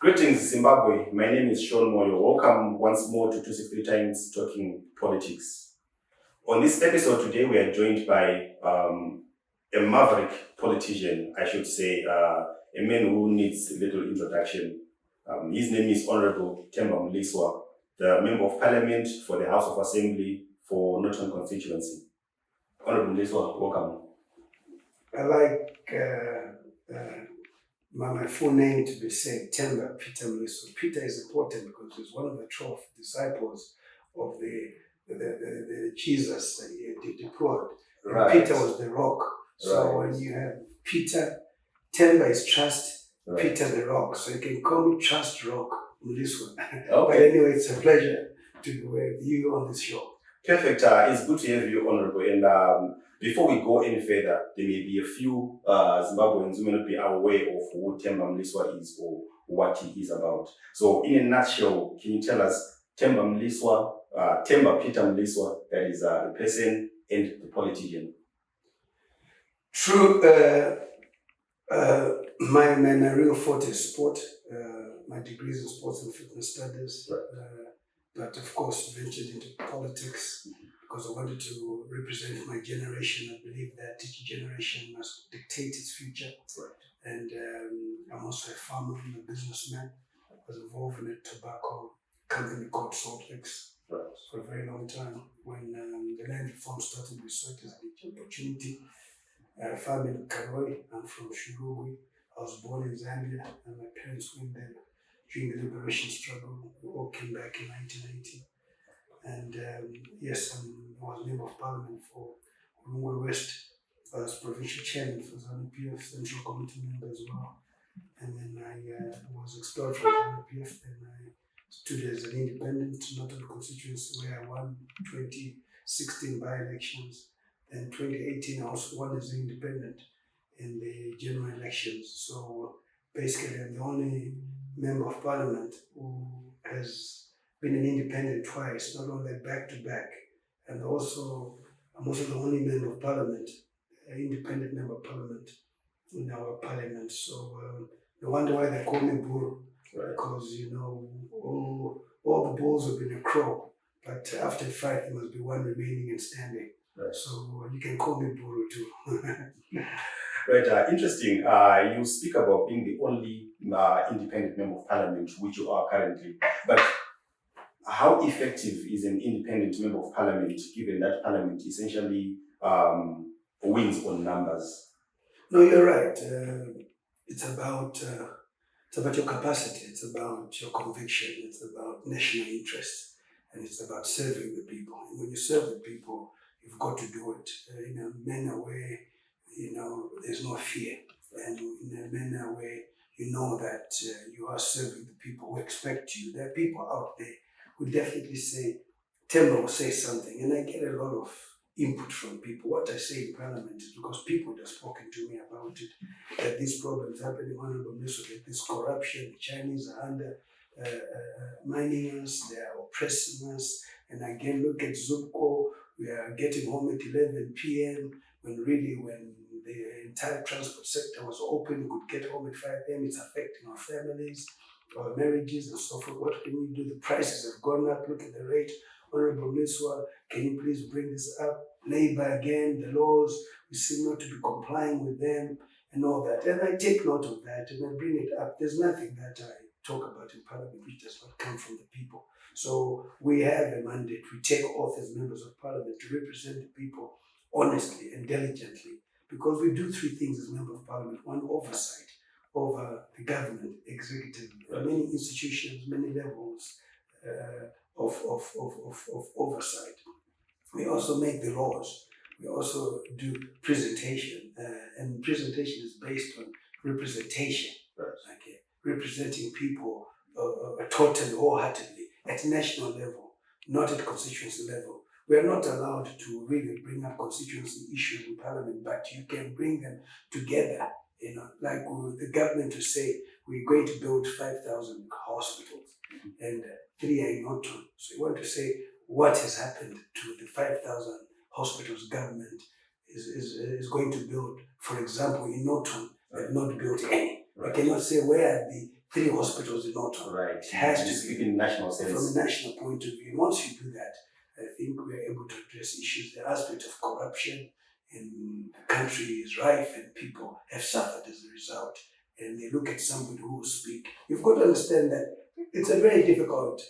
Greetings, Zimbabwe. My name is Sean Moyo. Welcome once more to 263 Times Talking Politics. On this episode today, we are joined by a maverick politician, I should say, a man who needs a little introduction. His name is Honorable Temba Mliswa, the Member of Parliament for the House of Assembly for Norton constituency. Honorable Mliswa, welcome. I like my full name to be said, Temba Peter Mliswa. Peter is important because he's one of the 12 disciples of the Jesus that he deployed. Right. Peter was the rock. So Right. when you have Peter, Temba is trust, Right. Peter the rock. So you can call me Trust Rock Mliswa. But Okay. anyway, it's a pleasure to be with you on this show. Perfect. It's good to have you, Honorable. And before we go any further, there may be a few Zimbabweans who may not be aware of who Temba Mliswa is or what he is about. So, in a nutshell, can you tell us Temba Mliswa, Temba Peter Mliswa, that is the person and the politician? True. My real forte is sport. My degree is in sports and fitness studies. Right. But of course, ventured into politics because I wanted to represent my generation. I believe that each generation must dictate its future. Right. And I'm also a farmer, I'm a businessman. I was involved in a tobacco company called Salt Licks for a very long time. When the land reform started, we saw it as an opportunity. Farming in Karoi, I'm from Shirugwi. I was born in Zambia and my parents went there during the liberation struggle. We all came back in 1990. And yes, I was Member of Parliament for Rumour West. I was Provincial Chairman for ZANU-PF, Central Committee member as well. And then I was expelled from ZANU-PF and I stood as an independent, not a constituency where I won 2016 by-elections. Then 2018 I also won as an independent in the general elections. So basically I'm the only Member of Parliament who has been an independent twice, not only back to back, and also I'm also the only Member of Parliament, an independent Member of Parliament in our Parliament. So no wonder why they call me Buru, because all the bulls have been a crow, but after a fight there must be one remaining and standing. Right. So you can call me Buru too. Right, interesting. You speak about being the only independent Member of Parliament, which you are currently. But how effective is an independent Member of Parliament, given that Parliament essentially wins on numbers? No, you're right. It's about your capacity. It's about your conviction. It's about national interest, and it's about serving the people. And when you serve the people, you've got to do it in a manner where there's no fear, and in a manner where you know that you are serving the people who expect you. There are people out there who definitely say, Temba will say something, and I get a lot of input from people. What I say in Parliament is because people have spoken to me about it, that these problems happening, Honorable Mliswa, that this corruption, the Chinese are under mining us, they are oppressing us, and again, look at Zupco, we are getting home at 11 p.m. when the entire transport sector was open, we could get home at 5 p.m. It's affecting our families, our marriages and so forth. What can we do? The prices have gone up, look at the rate. Honorable Mliswa, can you please bring this up? Labour again, the laws, we seem not to be complying with them and all that. And I take note of that and I bring it up. There's nothing that I talk about in Parliament which does not come from the people. So we have a mandate. We take oath as members of Parliament to represent the people honestly and diligently, because we do three things as members of Parliament. One, oversight over the government, executive, many institutions, many levels of oversight. We also make the laws. We also do presentation, and presentation is based on representation, representing people totally, wholeheartedly, at national level, not at constituency level. We are not allowed to really bring up constituency issues in Parliament, but you can bring them together, like the government to say, we're going to build 5,000 hospitals and 3 are in Norton. So you want to say what has happened to the 5,000 hospitals government is going to build. For example, in Norton, they have not built any. Right. You cannot say where are the 3 hospitals in Norton. Right. It has to speak be in national from sense. a national point of view. Once you do that, I think we are able to address issues. The aspect of corruption in the country is rife and people have suffered as a result. And they look at somebody who will speak. You've got to understand that it's a very difficult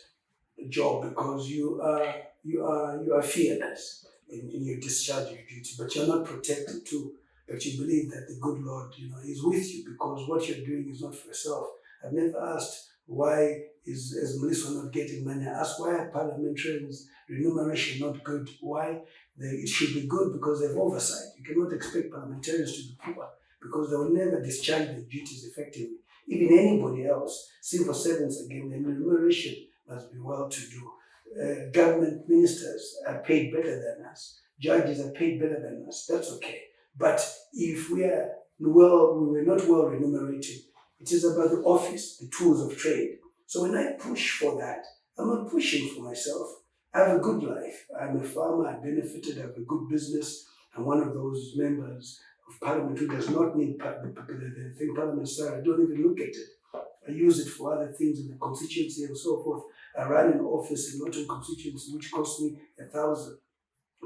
job because you are fearless in your discharge of duty, but you're not protected too. But you believe that the good Lord, is with you because what you're doing is not for yourself. I've never asked why is Mliswa not getting money. I asked why are parliamentarians' remuneration not good? Why? It should be good because they have oversight. You cannot expect parliamentarians to be poor because they will never discharge their duties effectively. Even anybody else, civil servants again, their remuneration must be well to do. Government ministers are paid better than us. Judges are paid better than us. That's okay. But if we were not well remunerated, it is about the office, the tools of trade. So when I push for that, I'm not pushing for myself. I have a good life. I'm a farmer. I benefited. I have a good business. I'm one of those members of parliament who does not need the thing parliament salary. I don't even look at it. I use it for other things in the constituency and so forth. I run an office in Norton constituency which costs me 1,000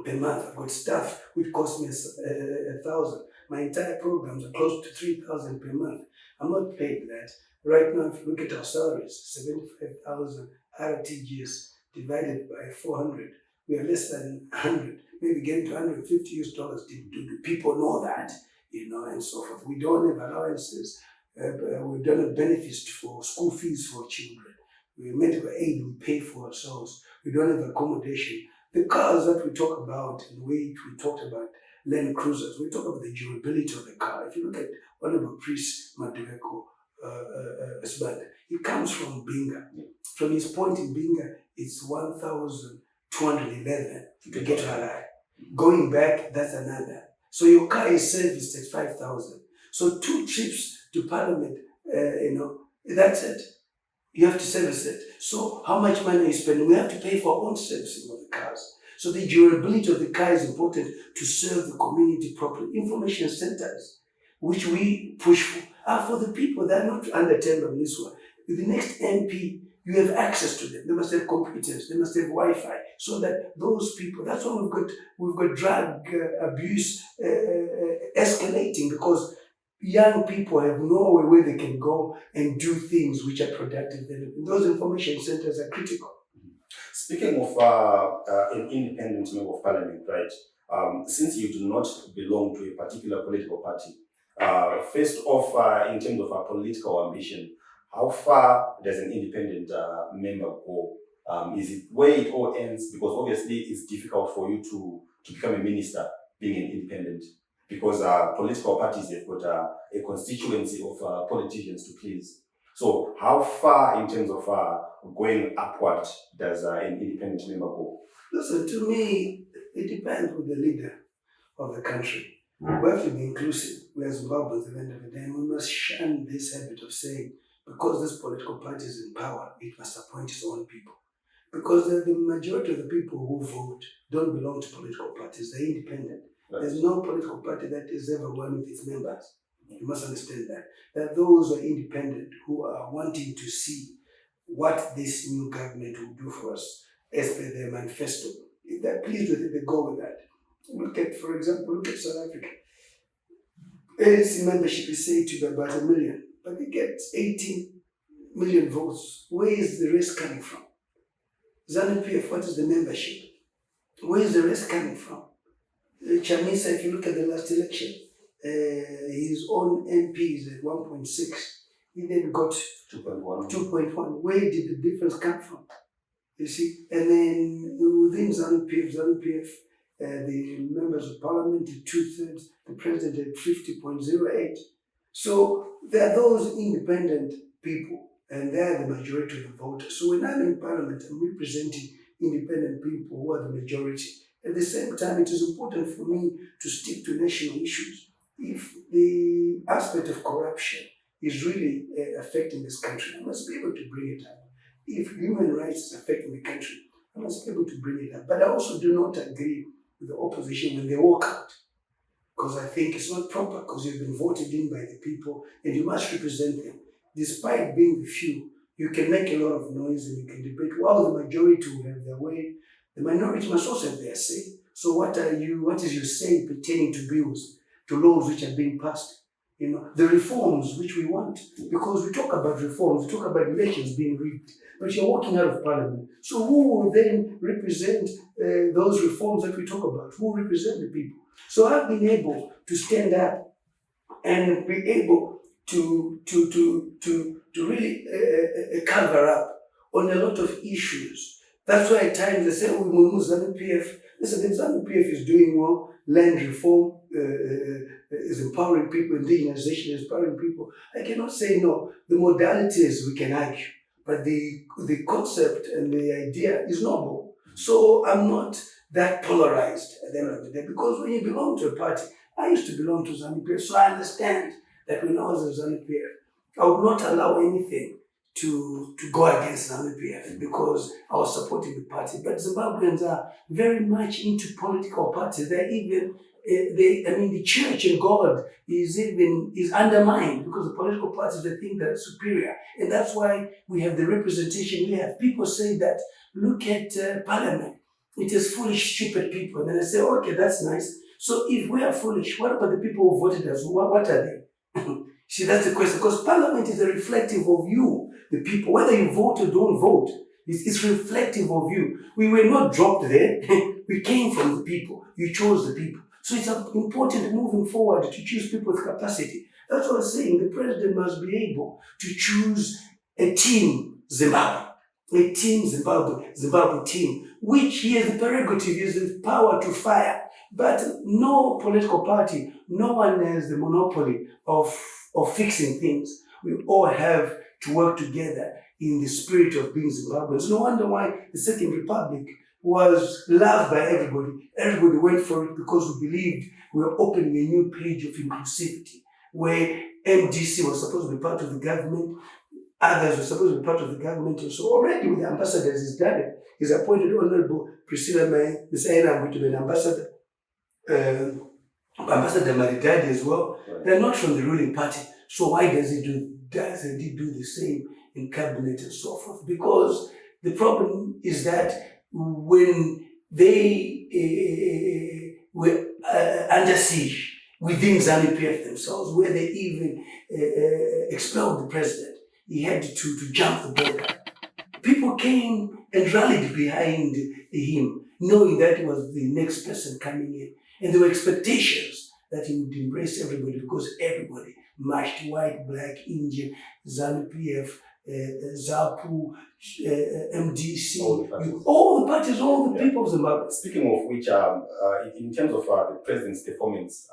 per month. I've got staff which cost me 1,000. My entire programs are close to 3,000 per month. I'm not paid that. Right now, if you look at our salaries, 75,000 RTGS divided by 400, we are less than 100, maybe getting to $150. Do people know that? And so forth. We don't have allowances. We don't have benefits for school fees for children. We have medical aid we pay for ourselves. We don't have accommodation. The cars that we talk about, in the way we talked about Land Cruisers, we talk about the durability of the car. If you look at one of our priests, Madueko, he comes from Binga. From his point in Binga, it's 1,211 to get to Harare. Going back, that's another. So your car is serviced at 5,000. So 2 trips to Parliament, that's it. You have to service it. So how much money are you spending? We have to pay for our own servicing of the cars. So the durability of the car is important to serve the community properly. Information centers, which we push for, are for the people that are not under Temba Mliswa. With the next MP, you have access to them. They must have computers. They must have Wi-Fi, so that those people. That's why we've got drug abuse escalating because young people have nowhere where they can go and do things which are productive. Those information centers are critical. Speaking of an independent member of parliament, right? Since you do not belong to a particular political party, first off, in terms of our political ambition, how far does an independent member go? Is it where it all ends? Because obviously it's difficult for you to become a minister being an independent. Because political parties have got a constituency of politicians to please. So how far in terms of going upward does an independent member go? Listen, to me, it depends with the leader of the country. We have to be inclusive. We are Zimbabweans at the end of the day, and we must shun this habit of saying, because this political party is in power, it must appoint its own people. Because the majority of the people who vote don't belong to political parties, they're independent. There's no political party that is ever one with its members. You must understand that. That those who are independent, who are wanting to see what this new government will do for us as per their manifesto. If they're pleased with it, they go with that. For example, look at South Africa. ANC membership is said to be about 1 million, but they get 18 million votes. Where is the rest coming from? ZANU-PF, what is the membership? Where is the rest coming from? Chamisa, if you look at the last election, his own MP is at 1.6. He then got 2.1. Where did the difference come from? You see? And then within ZANU-PF, the members of parliament did 2/3, the president did 50.08. So there are those independent people, and they are the majority of the voters. So when I'm in parliament, I'm representing independent people who are the majority. At the same time, it is important for me to stick to national issues. If the aspect of corruption is really affecting this country, I must be able to bring it up. If human rights is affecting the country, I must be able to bring it up. But I also do not agree with the opposition when they walk out, because I think it's not proper, because you've been voted in by the people and you must represent them. despite being the few, you can make a lot of noise and you can debate. While the majority will have their way, the minority must also have their say. So what is your say pertaining to bills, to laws which are being passed? The reforms which we want. Because we talk about reforms, we talk about elections being rigged, but you're walking out of parliament. So who will then represent those reforms that we talk about? Who will represent the people? So I've been able to stand up and be able to really cover up on a lot of issues. That's why at times they say, oh, we move ZANU-PF. Listen, the ZANU-PF is doing well. Land reform is empowering people. Indigenization is empowering people. I cannot say no. The modalities we can argue, but the concept and the idea is noble. So I'm not that polarized at the end of the day, because when you belong to a party, I used to belong to ZANU-PF, so I understand that when I was in ZANU-PF, I would not allow anything to go against ZANU-PF because I was supporting the party. But Zimbabweans are very much into political parties. They're even, the church and God is undermined because the political parties, they think they're superior. And that's why we have the representation we have. People say that, look at parliament. It is foolish, stupid people. And then I say, okay, that's nice. So if we are foolish, what about the people who voted us? What are they? See, that's the question. Because parliament is a reflective of you, the people. Whether you vote or don't vote, it's reflective of you. We were not dropped there. We came from the people. You chose the people. So it's important moving forward to choose people with capacity. That's what I'm saying. The president must be able to choose a team Zimbabwe. A team Zimbabwe team, which he has the prerogative, he has the power to fire. But no political party, no one has the monopoly of fixing things. We all have to work together in the spirit of being Zimbabweans. No wonder why the Second Republic was loved by everybody. Everybody went for it because we believed we were opening a new page of inclusivity, where MDC was supposed to be part of the government. Others were supposed to be part of the government. And so already with the ambassadors, he's done it. He's appointed Honorable Priscilla May, Ms. Aina, to be an ambassador. Ambassador Maridadi as well. Right. They're not from the ruling party. So why doesn't he do the same in cabinet and so forth? Because the problem is that when they were under siege within ZANU-PF themselves, where they even expelled the president, he had to jump the border. People came and rallied behind him, knowing that he was the next person coming in. And there were expectations that he would embrace everybody because everybody marched, white, black, Indian, ZANU-PF, ZAPU, MDC, all the parties, all the people of Zimbabwe. Speaking of which, in terms of the president's performance,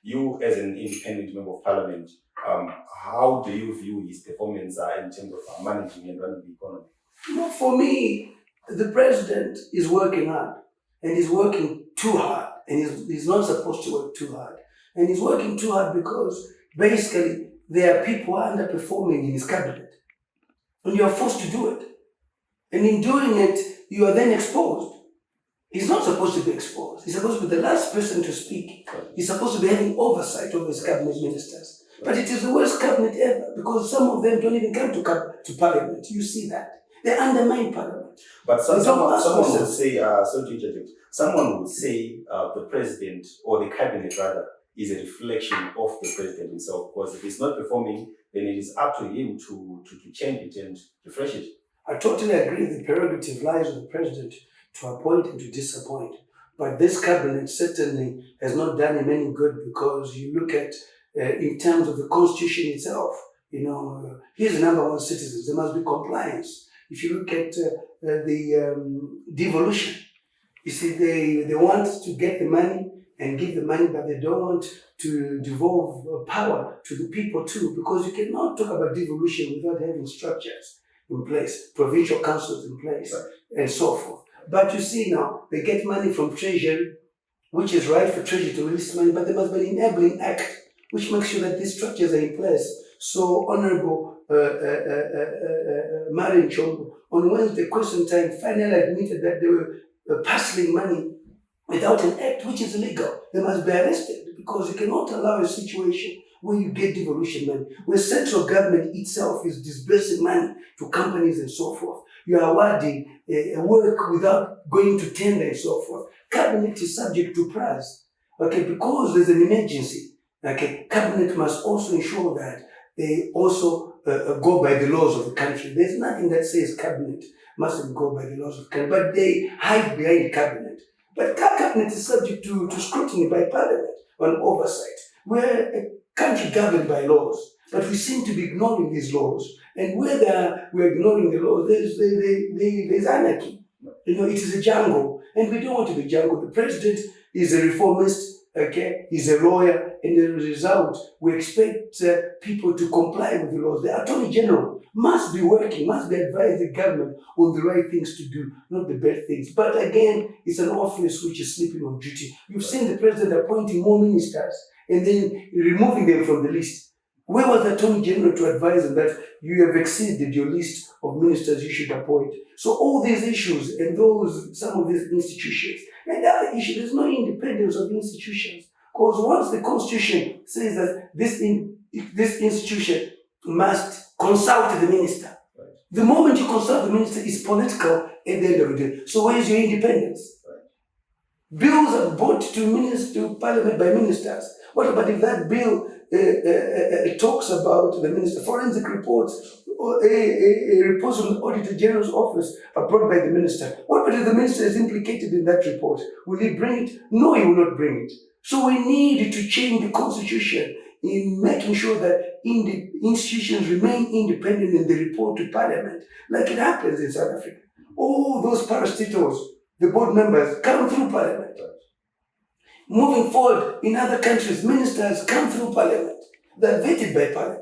you as an independent member of parliament, how do you view his performance in terms of managing and running the economy? Well, for me, the president is working hard, and he's working too hard, and he's not supposed to work too hard. And he's working too hard because basically there are people who are underperforming in his cabinet, and you are forced to do it. And in doing it, you are then exposed. He's not supposed to be exposed. He's supposed to be the last person to speak. He's supposed to be having oversight over his cabinet ministers. But it is the worst cabinet ever because some of them don't even come to parliament. You see that. They undermine parliament. But someone would say, someone would say the president, or the cabinet rather, is a reflection of the president himself. Because if he's not performing, then it is up to him to change it and refresh it. I totally agree. The prerogative lies with the president to appoint and to disappoint. But this cabinet certainly has not done him any good because you look at, in terms of the constitution itself, he's the number one citizen. There must be compliance. If you look at the devolution, you see, they want to get the money and give the money, but they don't want to devolve power to the people too, because you cannot talk about devolution without having structures in place, provincial councils in place, right, and so forth. But you see now, they get money from Treasury, which is right for Treasury to release money, but there must be an enabling act, which makes sure that these structures are in place. So Honorable Marin Chombo, on Wednesday question time, finally admitted that they were parceling money without an act which is illegal. They must be arrested because you cannot allow a situation where you get devolution money, where central government itself is disbursing money to companies and so forth. You are awarding work without going to tender and so forth. Cabinet is subject to price, okay, because there's an emergency. Okay, cabinet must also ensure that they also go by the laws of the country. There's nothing that says cabinet mustn't go by the laws of the country, but they hide behind cabinet. But cabinet is subject to scrutiny by parliament on oversight. We're a country governed by laws, but we seem to be ignoring these laws. And whether we're ignoring the laws, there's anarchy. You know, it is a jungle, and we don't want to be jungle. The president is a reformist, okay? He's a lawyer, and as a result, we expect people to comply with the laws. The Attorney General must be working, must be advising the government on the right things to do, not the bad things. But again, it's an office which is sleeping on duty. You've seen the president appointing more ministers and then removing them from the list. Where was the Attorney General to advise them that you have exceeded your list of ministers you should appoint? So all these issues and some of these institutions, and the other issue, there's no independence of institutions. Because once the Constitution says that this institution must consult the minister, right. The moment you consult the minister, it's political at the end of the day. So where is your independence? Right. Bills are brought to parliament by ministers. What about if that bill talks about the minister? Forensic reports or a report from the Auditor General's office are brought by the minister. What about if the minister is implicated in that report? Will he bring it? No, he will not bring it. So we need to change the Constitution in making sure that the institutions remain independent in the report to Parliament, like it happens in South Africa. All those parastatals, the board members, come through Parliament. Moving forward, in other countries, ministers come through Parliament. They're vetted by Parliament.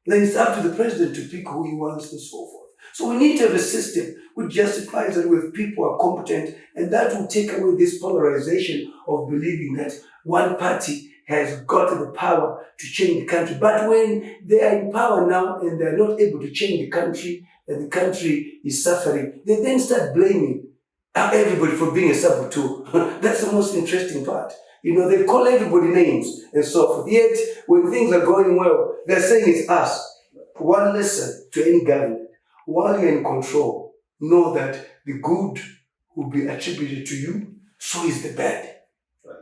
Then it's up to the president to pick who he wants and so forth. So we need to have a system which justifies that with people are competent, and that will take away this polarization of believing that one party has got the power to change the country. But when they are in power now and they're not able to change the country, and the country is suffering, they then start blaming everybody for being a saboteur. That's the most interesting part. You know, they call everybody names and so forth. Yet, when things are going well, they're saying it's us. One lesson to any government: while you're in control, know that the good will be attributed to you, so is the bad. Right.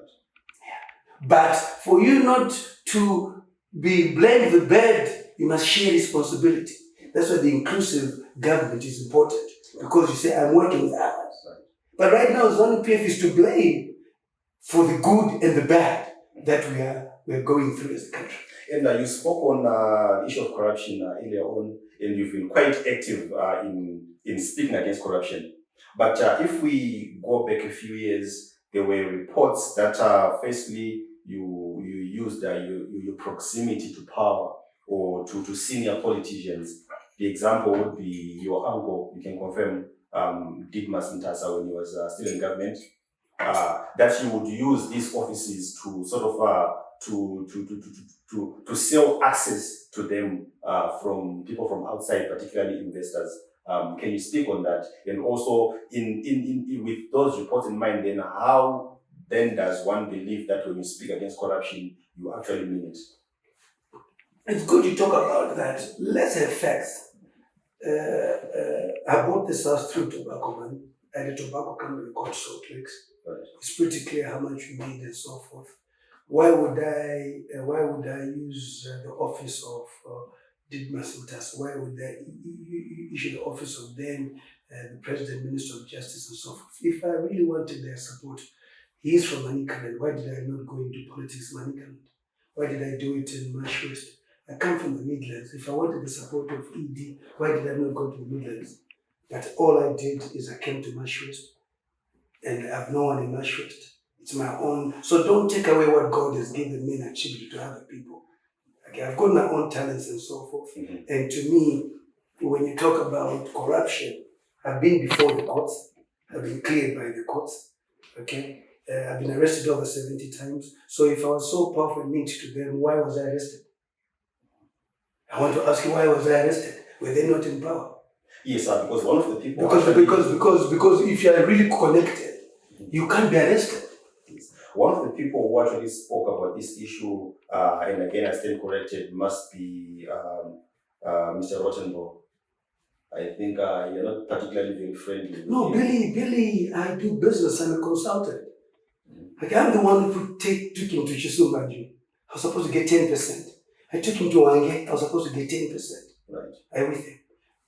Yeah. But for you not to be blamed for the bad, you must share responsibility. That's why the inclusive government is important, because you say, I'm working with others. But right now, ZANU-PF is to blame for the good and the bad that we are going through as a country. And you spoke on the issue of corruption earlier on, and you've been quite active in speaking against corruption. But if we go back a few years, there were reports that firstly you used your proximity to power or to senior politicians. The example would be your uncle, you can confirm, Didmas Ntasa, when he was still in government, that you would use these offices to sort of to sell access to them from people from outside, particularly investors. Can you speak on that? And also, in with those reports in mind, then how then does one believe that when you speak against corruption, you actually mean it? It's good you talk about that. Let's have facts. I bought this house through tobacco, man. At a tobacco company called Salt Lakes. Right. It's pretty clear how much you need and so forth. Why would I use the office of Didmas Ntasa? Why would I issue the office of then the President, Minister of Justice and so forth? If I really wanted their support, he is from Manicaland. Why did I not go into politics in Manicaland? Why did I do it in Marshwest? I come from the Midlands. If I wanted the support of ED, why did I not go to the Midlands? But all I did is I came to Marshwest, and I have no one in Marshwest. It's my own. So don't take away what God has given me and attribute it to other people. Okay, I've got my own talents and so forth. Mm-hmm. And to me, when you talk about corruption, I've been before the courts. I've been cleared by the courts. Okay, I've been arrested over 70 times. So if I was so powerful and linked to them, why was I arrested? I want to ask you, why was I arrested? Were they not in power? Yes, sir, because one of the people... Because if you are really connected, you can't be arrested. Yes. One of the people who actually spoke about this issue, and again I stand corrected, must be Mr. Rottenberg. I think you're not particularly very friendly. No, Billy, I do business. I'm a consultant. Like, I'm the one who took him to Chisumba. I was supposed to get 10%. I took him to Wange. I was supposed to get 10%. Right. Everything.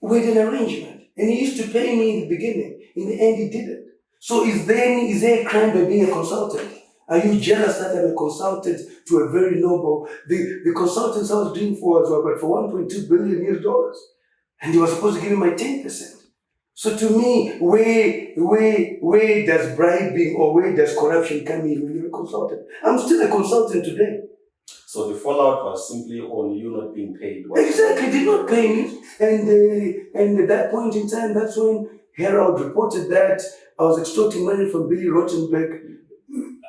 We had an arrangement. And he used to pay me in the beginning. In the end, he didn't. So is there a crime by being a consultant? Are you jealous that I'm a consultant to a very noble... The consultants I was doing for was about for $1.2 billion US. And he was supposed to give me my 10%. So to me, where does bribing or where does corruption come in when you're a consultant? I'm still a consultant today. So the fallout was simply on you not being paid. Exactly, did not pay me. And at that point in time, that's when Herald reported that I was extorting money from Billy Rottenberg.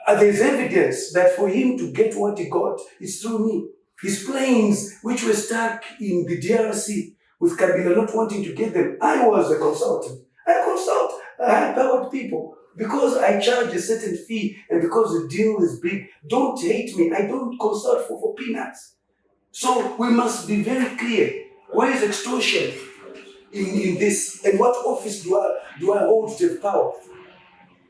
There's evidence that for him to get what he got, it's through me. His planes, which were stuck in the DRC, with Kabila not wanting to get them, I was a consultant. I consult high-powered people because I charge a certain fee and because the deal is big. Don't hate me. I don't consult for peanuts. So we must be very clear. Where is extortion in this? And what office do I hold to have power?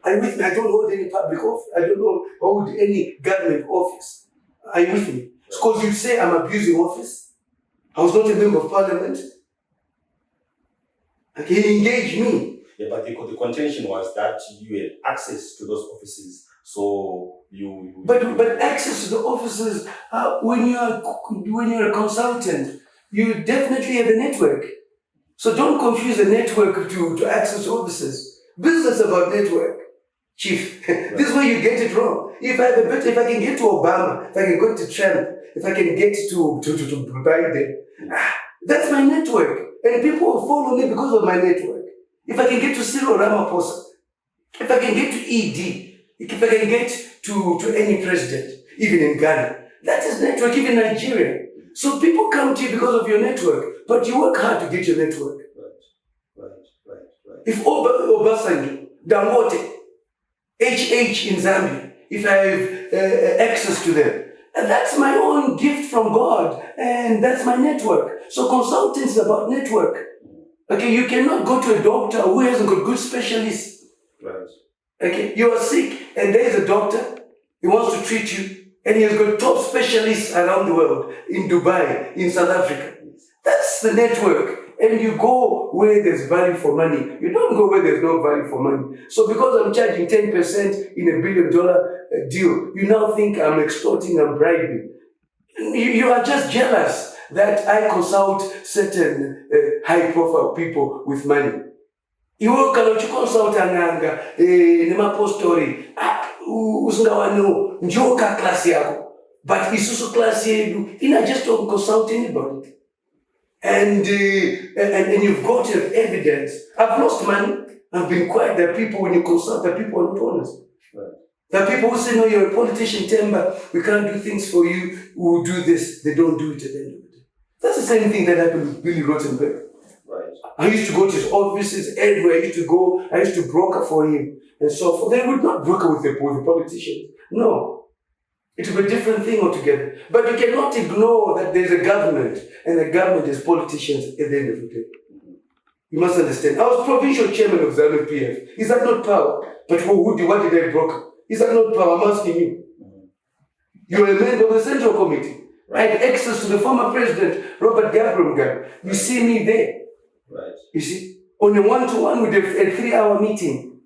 Are you with me? I don't hold any public office. I don't hold any government office. Are you with me? Because you say I'm abusing office. I was not a member of parliament. He engaged me. Yeah, but the contention was that you had access to those offices, so you. But access to the offices, when you're a consultant, you definitely have a network. So don't confuse a network to access offices. Business about network, chief. Right. This is where you get it wrong. If I can get to Obama, if I can go to Trump, if I can get to Biden, that's my network. And people will follow me because of my network. If I can get to Cyril Ramaphosa, if I can get to ED, if I can get to any president, even in Ghana, that is network, even Nigeria. So people come to you because of your network, but you work hard to get your network. Right. If Obasanjo, Dangote, HH in Zambia, if I have access to them, and that's my own gift from God, and that's my network. So consulting is about network. Okay, you cannot go to a doctor who hasn't got good specialists. Right. Okay, you are sick, and there is a doctor, he wants to treat you, and he has got top specialists around the world, in Dubai, in South Africa. That's the network. And you go where there's value for money. You don't go where there's no value for money. So because I'm charging 10% in $1 billion deal, you now think I'm extorting and bribing. You are just jealous that I consult certain high-profile people with money. You work a lot, you consult ananga, nemapostori, usingawano, njoka class yako. But isusu class yedu, ina just don't consult anybody. And you've got your evidence. I've lost money. I've been quiet. There are people, when you consult, there are people who are not honest. Right. There are people who say, no, you're a politician, Temba, we can't do things for you, we'll do this. They don't do it at the end of the day. That's the same thing that happened with Billy Rottenberg. Right. I used to go to his offices everywhere. I used to broker for him and so forth. They would not broker with the politicians. No. It will be a different thing altogether. But you cannot ignore that there's a government, and the government is politicians at the end of the day. You must understand. I was provincial chairman of ZANU PF. Is that not power? But what did I broker? Is that not power? I'm asking you. You're a member of the Central Committee. Right. I had access to the former president, Robert Gabriel. You see me there. Right. You see? On a one-to-one with a 3-hour meeting.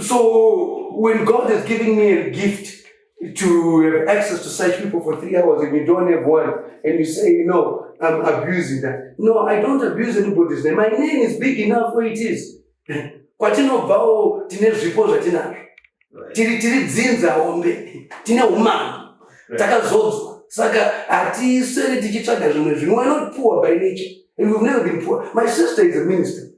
So when God is giving me a gift, to have access to such people for 3 hours and you don't have one, and you say, no, I'm abusing that. No, I don't abuse anybody's name. My name is big enough where it is. Kwatino bao tine ripoza tina. Tiri dzinza ombe. Tina umani. Takazozwa. Saka ati sere tichitsvaga zvimwe zvinhu. We're not poor by nature. And we've never been poor. My sister is a minister.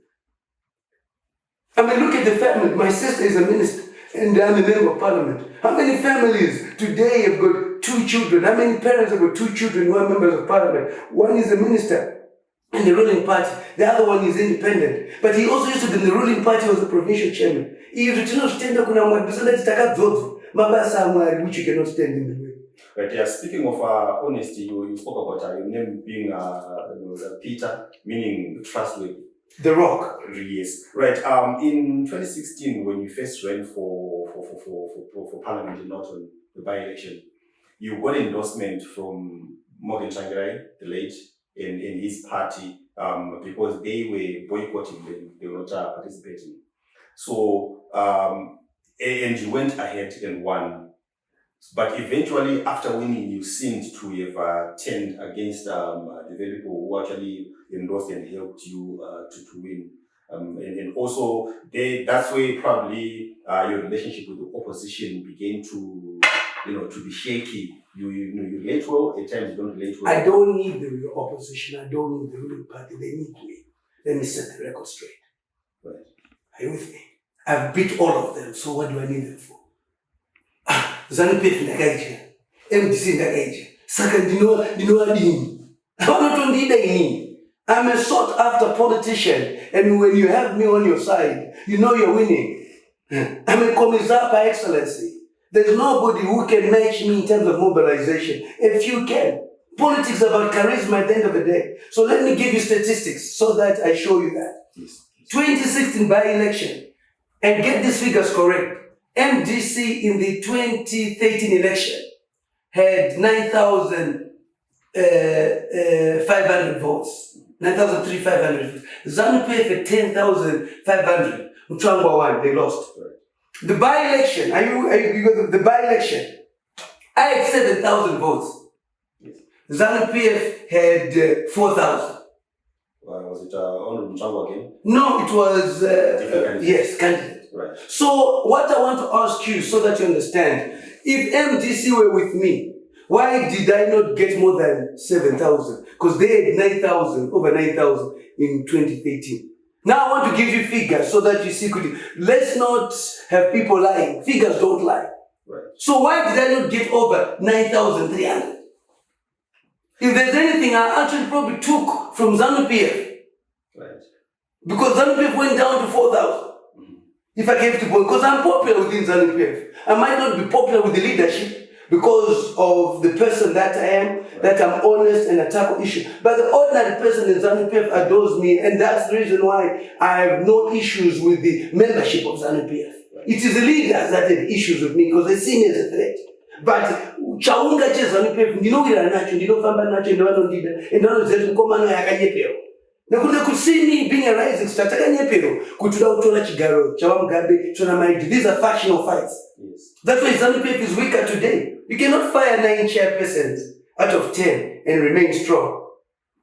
I mean, look at the family. My sister is a minister. And I'm a member of parliament. How many families today have got 2 children? How many parents have got 2 children who are members of parliament? One is a minister in the ruling party. The other one is independent. But he also used to be in the ruling party, was the provincial chairman. He used to stand up Mabasa amwari which you cannot stand in the way. But yeah, speaking of honesty, you spoke about your name being Peter, meaning trustworthy. The Rock. Yes, right. In 2016, when you first ran for Parliament in Norton, the by-election, you got endorsement from Morgan Tsvangirai, the late, in his party, because they were boycotting them, they were not participating. So, and you went ahead and won. But eventually, after winning, you seemed to have turned against the very people who actually endorsed and helped you to win. And also, that's where probably your relationship with the opposition began to, to be shaky. You relate well, at times you don't relate well. I don't need the opposition, I don't need the ruling party, they need me. Let me set the record straight. Right. Are you with me? I've beat all of them, so what do I need them for? ZANU-PF ndakaija, MDC ndakaija, saka ndinoadini. Vanotondiida inini. I'm a sought after politician, and when you have me on your side, you know you're winning. I'm a commissar by excellency. There's nobody who can match me in terms of mobilization. If you can. Politics is about charisma at the end of the day. So let me give you statistics so that I show you that. Yes. 2016 by-election, and get these figures correct. MDC in the 2013 election had 9,500 votes. 9,500 votes. ZANU-PF had 10,500. Mutangwa won, they lost. The by-election, the by-election, I had 7,000 votes. Yes. ZANU-PF had 4,000. Was it Honorable Mutangwa again? No, it was, candidate. yes, candidate. Right. So what I want to ask you so that you understand, if MDC were with me, why did I not get more than 7,000? Because they had 9,000, over 9,000 in 2013. Now I want to give you figures so that you see, let's not have people lying. Figures don't lie. Right. So why did I not get over 9,300? If there's anything, I actually probably took from ZANU-PF. Right. Because ZANU-PF went down to 4,000. If I gave to go, because I'm popular within ZANU-PF. I might not be popular with the leadership because of the person that I am, that I'm honest and I tackle issues. But the ordinary person in ZANU-PF adores me, and that's the reason why I have no issues with the membership of ZANU-PF. It is the leaders that have issues with me because they see me as a threat. But chaunga che ZANU-PF, ndinowira nacho, ndinofamba nacho, ndovanondida, and ndinoziva kuti mukomana yakanyepera. Nakuda could see me being a rising star. These are factional fights. Yes. That's why ZANU-PF is weaker today. You cannot fire 9 chairpersons out of 10 and remain strong.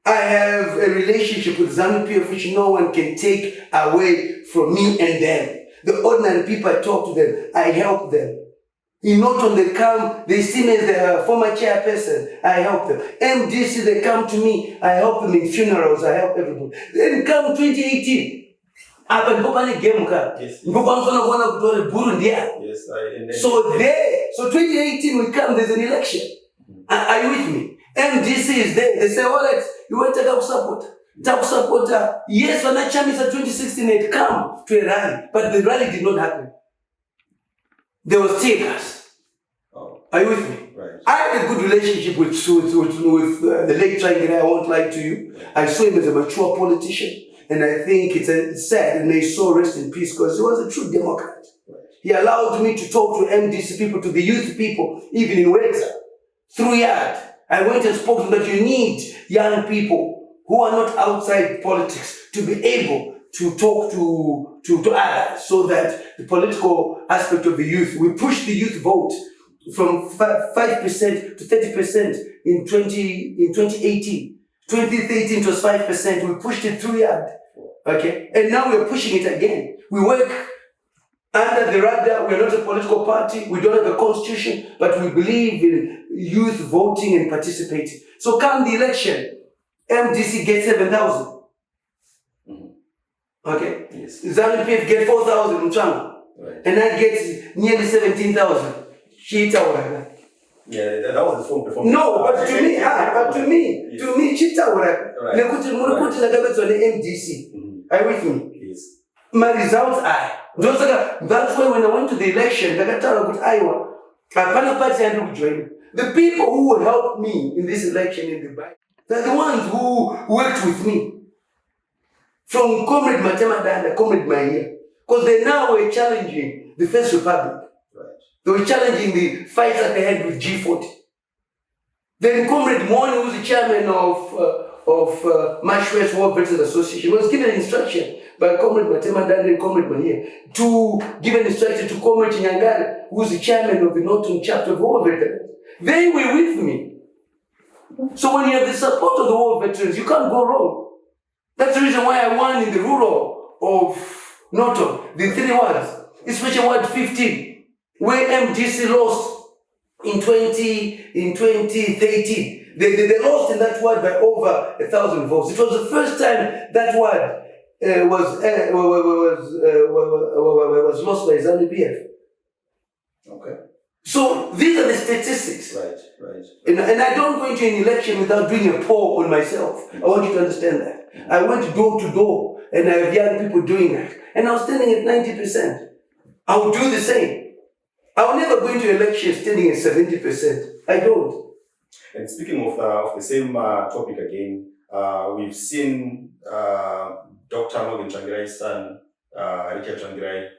I have a relationship with ZANU-PF which no one can take away from me and them. The ordinary people, I talk to them, I help them. In Norton, they come, they see me as the former chairperson, I help them. MDC, they come to me, I help them in funerals, I help everybody. Then come 2018. Yes. Yes. So 2018 we come, there's an election. Are you with me? MDC is there. They say, all right, you want to take up support. Yes, when Chamisa 2016 had come to a rally, but the rally did not happen. There was tear gas. Oh. Are you with me? Right. I had a good relationship with the late Tsvangirai, I won't lie to you. I saw him as a mature politician. And I think it's sad, and may his soul rest in peace, because he was a true Democrat. Right. He allowed me to talk to MDC people, to the youth people, even in Wexford, through Yard. I went and spoke to them that you need young people who are not outside politics to be able to talk to others, so that the political aspect of the youth, we push the youth vote from 5% to 30% in 2018. 2013 it was 5%. We pushed it through Yard. Okay? And now we're pushing it again. We work under the radar. We're not a political party. We don't have a constitution, but we believe in youth voting and participating. So come the election, MDC gets 7,000. Okay? Yes. ZANU-PF get 4,000 Mutangwa. Right. And I get nearly 17,000. Chita whatever. Yeah, that was the phone performance. No, but to me, Yes. to me, chita whatever. Right. Nekuti murikuti lakabetswa MDC. Are you with me? Yes. My results are. That's why when I went to the election, ndakataura kuti aiwa, The people who helped me in this election in Dubai, they're the ones who worked with me. From Comrade Matema Danda, Comrade Mahia. Because they now were challenging the First Republic. Right. They were challenging the fight that they had with G40. Then Comrade Mwani, who's the chairman of March War Veterans Association, was given an instruction by Comrade Matema Danda and Comrade Mahia to give an instruction to Comrade Chinyangare, who's the chairman of the Norton chapter of war veterans. They were with me. So when you have the support of the war veterans, you can't go wrong. That's the reason why I won in the rural of Norton, the 3 wards, especially Ward 15, where MDC lost in 2013. They lost in that ward by over 1,000 votes. It was the first time that ward was lost by ZANU-PF. Okay. So these are the statistics. Right, right. And I don't go into an election without doing a poll on myself. I want you to understand that. I went door to door and I have young people doing that. And I was standing at 90%. I will do the same. I will never go into election standing at 70%. I don't. And speaking of the same topic again, we've seen Dr. Morgan Tsvangirai's son, Richard Tsvangirai,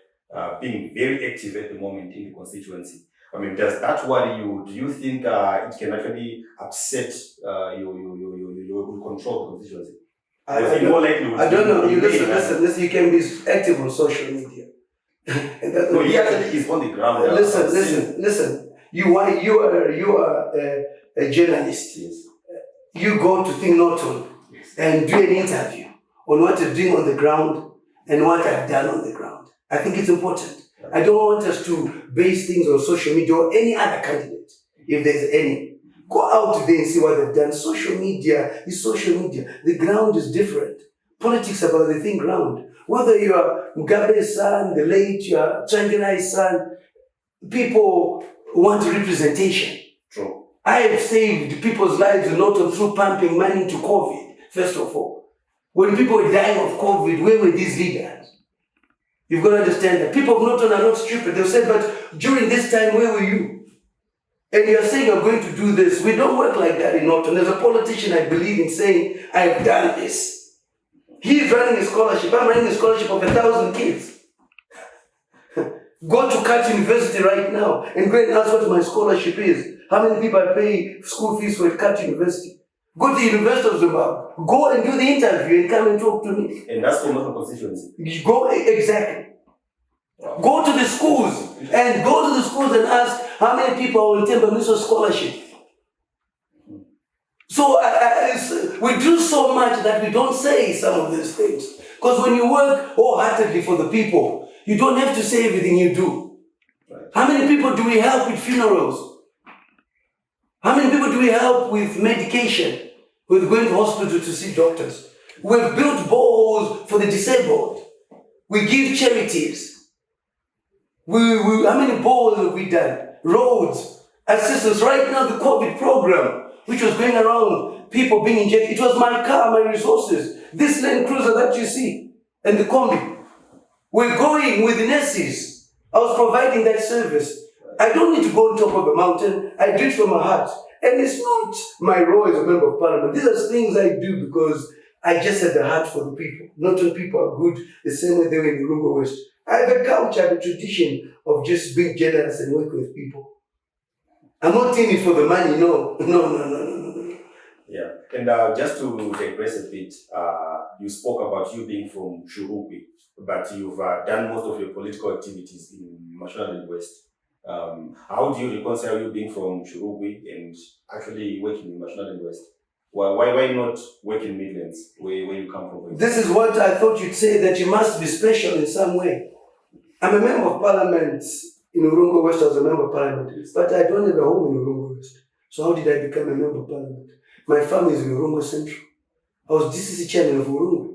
being very active at the moment in the constituency. I mean, does that worry you? Do you think it can actually upset your control the constituency? I don't know. You listen. You can be active on social media. No, he actually is on the ground. Listen. You are a journalist. Yes. You go to Think Norton and do an interview on what you're doing on the ground and what I've done on the ground. I think it's important. I don't want us to base things on social media or any other candidate, if there's any. Go out there and see what they've done. Social media is social media. The ground is different. Politics about the thing ground. Whether you are Mugabe's son, the late, you are Tsvangirai's son, people want representation. True. I have saved people's lives not through pumping money into COVID, first of all. When people were dying of COVID, where were these leaders? You've got to understand that. People of Norton are not stupid. They'll say, but during this time, where were you? And you're saying you're going to do this. We don't work like that in Norton. There's a politician I believe in saying, I've done this. He's running a scholarship. I'm running a scholarship of 1,000 kids. Go to Cat University right now and go and ask what my scholarship is. How many people I pay school fees for at Cat University? Go to the University of Zimbabwe. Go and do the interview and come and talk to me. And that's for Norton constituency. Go, exactly. Wow. Go to the schools and ask how many people are on Temba Mliswa scholarship. So we do so much that we don't say some of these things. Because when you work wholeheartedly for the people, you don't have to say everything you do. Right. How many people do we help with funerals? How many people do we help with medication? With going to hospital to see doctors? We've built boreholes for the disabled. We give charities. How many boreholes have we done? Roads, assistance. Right now, the COVID program, which was going around, people being injected. It was my car, my resources. This Land Cruiser that you see, and the combi. We're going with the nurses. I was providing that service. I don't need to go on top of a mountain. I do it from my heart. And it's not my role as a member of parliament. These are things I do because I just have the heart for the people. Not all people are good the same way they were in the Rumour West. I have a culture, I have a tradition of just being generous and working with people. I'm not in it for the money, no. Yeah, and just to digress a bit, you spoke about you being from Shurugwi, but you've done most of your political activities in Mashonaland West. How do you reconcile you being from Shurugwi and actually working in Mashonaland West? Why not work in Midlands, where you come from? This is what I thought you'd say, that you must be special in some way. I'm a member of parliament in Urungo West. I was a member of parliament, but I don't have a home in Urungo West. So how did I become a member of parliament? My family is in Urungo Central. I was DCC chairman of Urungo.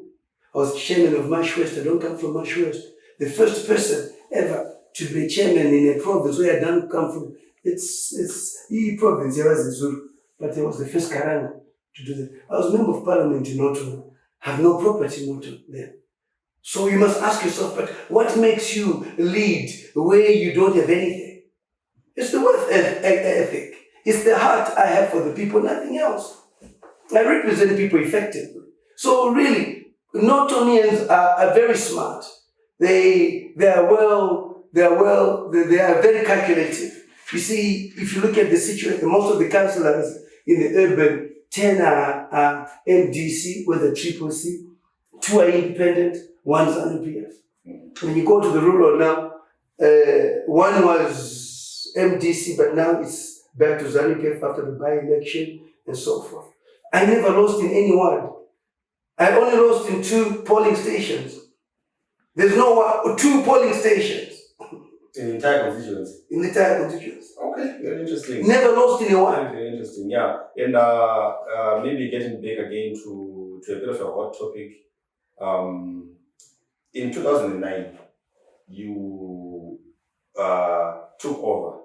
I was chairman of March West. I don't come from March West. The first person ever to be chairman in a province where I don't come from. It's E province, but it was the first Karanga to do that. I was member of parliament in Norton. Have no property in Norton there. So you must ask yourself, but what makes you lead where you don't have anything? It's the worth ethic. It's the heart I have for the people, nothing else. I represent people effectively. So really, Nortonians are very smart. They are very calculative. You see, if you look at the situation, most of the councillors in the urban, 10 are MDC with a triple C, 2 are independent, 1 is NPF. When you go to the rural now, 1 was MDC, but now it's back to ZANU-PF after the by-election and so forth. I never lost in any ward. I only lost in 2 polling stations. There's no 2 polling stations. In the entire constituency? In the entire constituency. Okay, very interesting. Never lost in a ward. Very interesting, yeah. And maybe getting back again to a bit of a hot topic. In 2009, you took over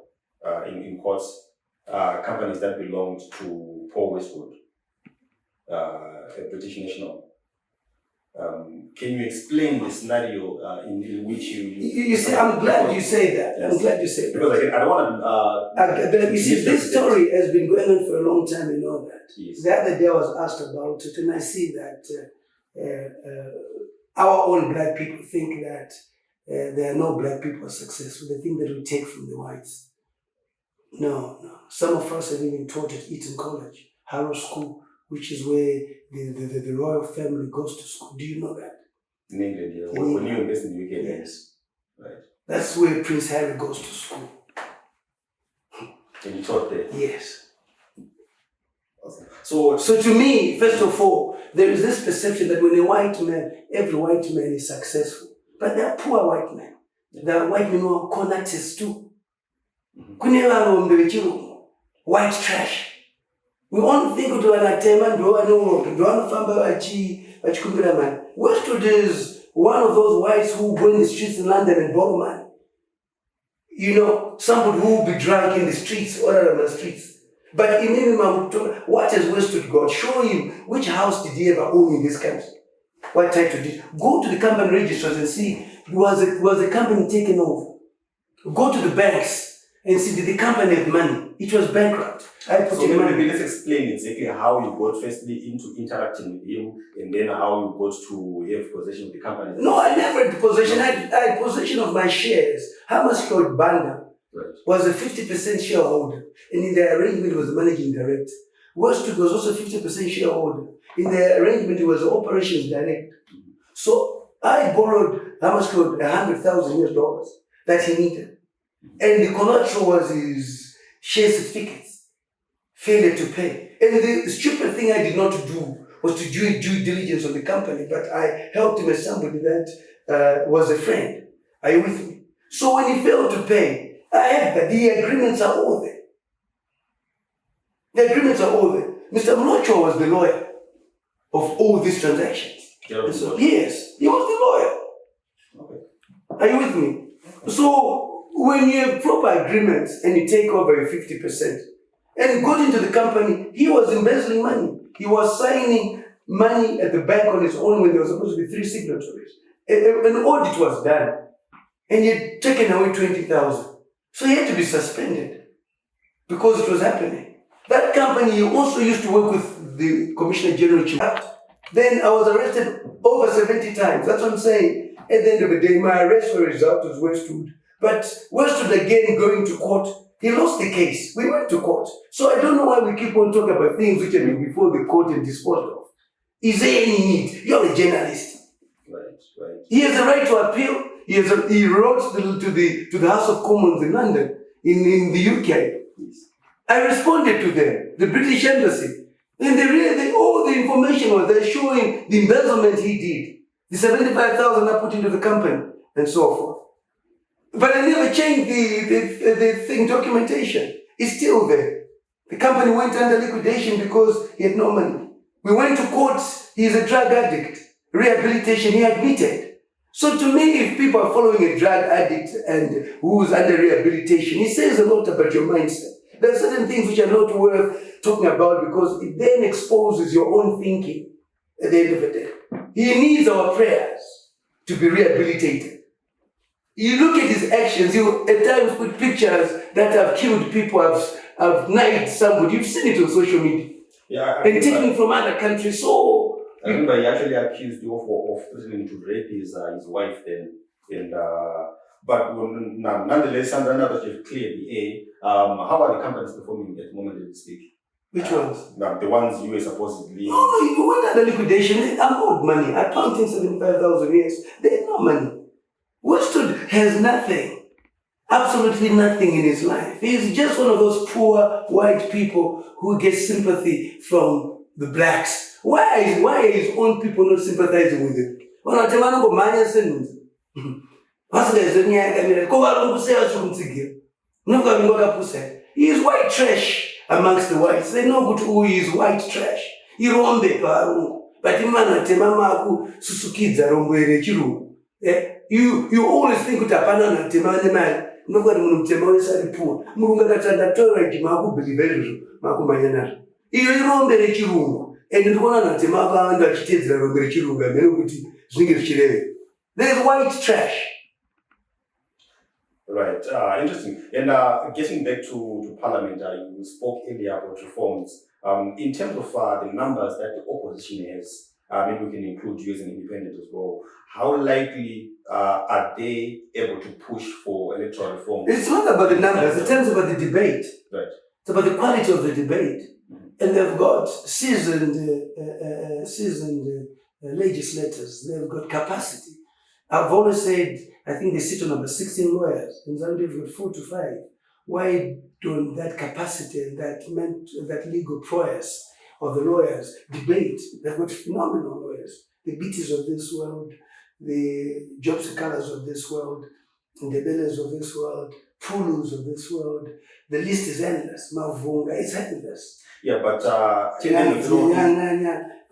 in courts companies that belonged to Paul Westwood, a British national. Can you explain the scenario in which you see, I'm glad you say that. Yes. I'm glad you say that. Because I don't want to... you see, this story has been going on for a long time, you know that. Yes. The other day I was asked about it, and I see that our own black people think that there are no black people successful. They think that we take from the whites. No. Some of us have even taught at Eton College, Harrow School, which is where the royal family goes to school. Do you know that? In England, yeah. When you invest in the UK, yes. Right. That's where Prince Harry goes to school. And you taught there? Yes. Awesome. So to me, first of all, there is this perception that when a white man, every white man is successful. But there are poor white men. There are white men who are con artists too. White trash. We only think to an attempt Westwood is one of those whites who go in the streets in London and borrow money. You know, somebody who will be drunk in the streets or on the streets. But in what has Westwood got? Show him which house did he ever own in this country. What title did? Go to the company registers and see, was the company taken over? Go to the banks and see, did the company have money? It was bankrupt. So maybe let's explain exactly how you got firstly into interacting with him, and then how you got to have possession of the company. No, I never had possession. I had possession of my shares. Hammersfield Banda was a 50% shareholder, and in the arrangement was the managing director. Westwood was also 50% shareholder. In the arrangement, he was the operations director. So I borrowed Hammersfield $100,000 that he needed, and the collateral was his share certificates. Failure to pay. And the stupid thing I did not do was to do due diligence on the company, but I helped him as somebody that was a friend. Are you with me? So when he failed to pay, I had that. The agreements are all there. The agreements are all there. Mr. Mliswa was the lawyer of all these transactions. Yes, he was the lawyer. Okay. Are you with me? So when you have proper agreements and you take over 50%, and he got into the company, he was embezzling money. He was signing money at the bank on his own when there was supposed to be 3 signatories. An audit was done, and he had taken away 20,000. So he had to be suspended because it was happening. That company, he also used to work with the Commissioner General Chamisa. Then I was arrested over 70 times. That's what I'm saying. At the end of the day, my arrest result was Westwood. But Westwood again going to court, he lost the case. We went to court. So I don't know why we keep on talking about things which have been before the court and disposed of. Is there any need? You're a journalist. Right. He has a right to appeal. He wrote to the House of Commons in London, in the UK. Yes. I responded to them, the British Embassy. And all the information was there showing the embezzlement he did. The 75,000 I put into the company and so forth. But I never changed the documentation. It's still there. The company went under liquidation because he had no money. We went to court. He's a drug addict. Rehabilitation, he admitted. So to me, if people are following a drug addict and who's under rehabilitation, it says a lot about your mindset. There are certain things which are not worth talking about because it then exposes your own thinking at the end of the day. He needs our prayers to be rehabilitated. You look at his actions, you at times put pictures that have killed people, have knifed somebody. You've seen it on social media. Yeah, and taken from other countries. So I remember he actually accused you of threatening to rape his wife then. And but nonetheless, now that you've cleared the air, how are the companies performing at the moment that we speak? which ones? Now, the ones you were supposedly. No, you went under liquidation. I'm owed money. I pumped in 75,000 years. There's no money. Weston has nothing. Absolutely nothing in his life. He's just one of those poor white people who get sympathy from the blacks. Why are his own people not sympathizing with him? He is white trash amongst the whites. They know who is white trash. Irombe paru. But imana temamaku susukidza rombwere chirungu. You always think kuti hapana natemane mali. Nobody munotema wesaripuwa. Mulungu akatanda tolerate makubelieve izvozvo makumanya nazvo. Iyo irombe rechirungu. And ndikuona natema akawanda achiteedzera rombe rechirungu amene kuti zvinenge zvichireva. There's white trash. Right, interesting. And getting back to Parliament, you spoke earlier about reforms. In terms of the numbers that the opposition has, maybe we can include you as an independent as well. How likely are they able to push for electoral reform? It's not about the numbers, it's about the debate. Right. It's about the quality of the debate. Mm-hmm. And they've got seasoned legislators, they've got capacity. I've always said, I think they sit on about 16 lawyers. In Zambia, they've got 4 to 5. Why don't that capacity and that legal prowess of the lawyers debate? They've got phenomenal lawyers. The BTs of this world, the job seekers of this world, the Bellas of this world, Pulus of this world. The list is endless. Mavunga, it's endless. Yeah, but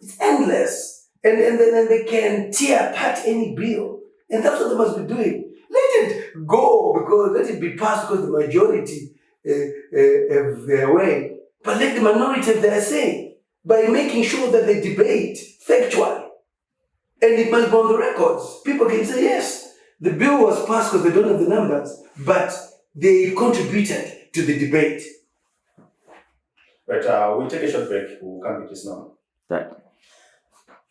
it's endless. And then they can tear apart any bill. And that's what they must be doing. Let it go, because let it be passed because the majority have their way. But let the minority have their say by making sure that they debate factually. And it must be on the records. People can say, yes, the bill was passed because they don't have the numbers, but they contributed to the debate. Right, we'll take a short break. We'll come back just now. Right.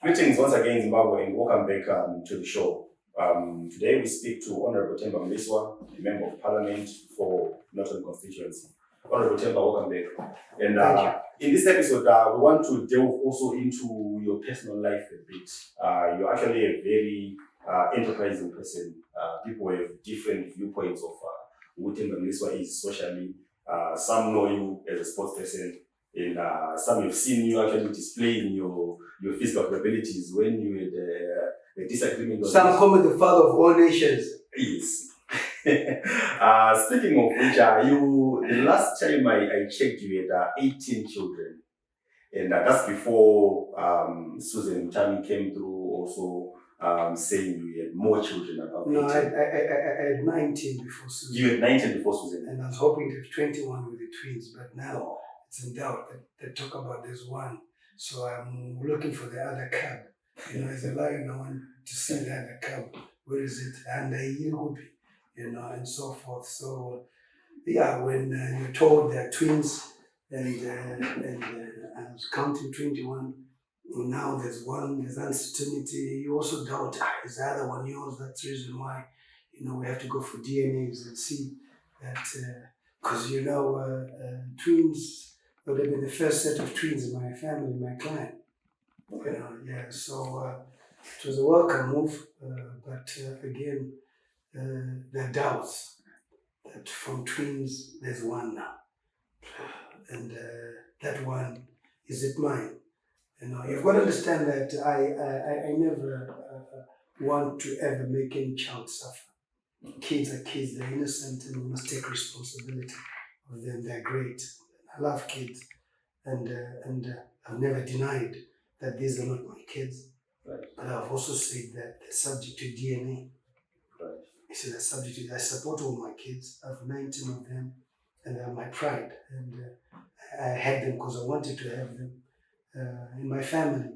Greetings once again, Zimbabwe, and welcome back to the show. Today we speak to Honorable Temba Mliswa, the Member of Parliament for Norton constituency. Honorable Temba, welcome back. And in this episode, we want to delve also into your personal life a bit. You're actually a very enterprising person. People have different viewpoints of who Temba Mliswa is socially. Some know you as a sports person, and some have seen you actually displaying your physical capabilities when you had a disagreement. Some call me the father of all nations. Yes. Speaking of which, the last time I checked, you had 18 children. And that's before Susan Mutami came through also saying you had more children about 18. No, I had 19 before Susan. You had 19 before Susan. And I was hoping to have 21 with the twins, but now it's in doubt. They talk about there's one. So I'm looking for the other cub. As a lion, I want to see the other cub. Where is it? And and so forth. So, yeah, when you're told they're twins, and I was counting 21, now there's one, there's uncertainty. You also doubt, is the other one yours? That's the reason why, we have to go for DNAs and see that, because, twins would have been the first set of twins in my family, my clan. So it was a welcome move, but again, there are doubts that from twins there's one now, and that one, is it mine? You've got to understand that I never want to ever make any child suffer. Kids are kids, they're innocent, and we must take responsibility of them. They're great. I love kids, and I've never denied that these are not my kids. Right. But I've also said that they're subject to DNA. Right. They're subject to. I support all my kids. I have 19 of them, and they're my pride. And I had them because I wanted to have them in my family.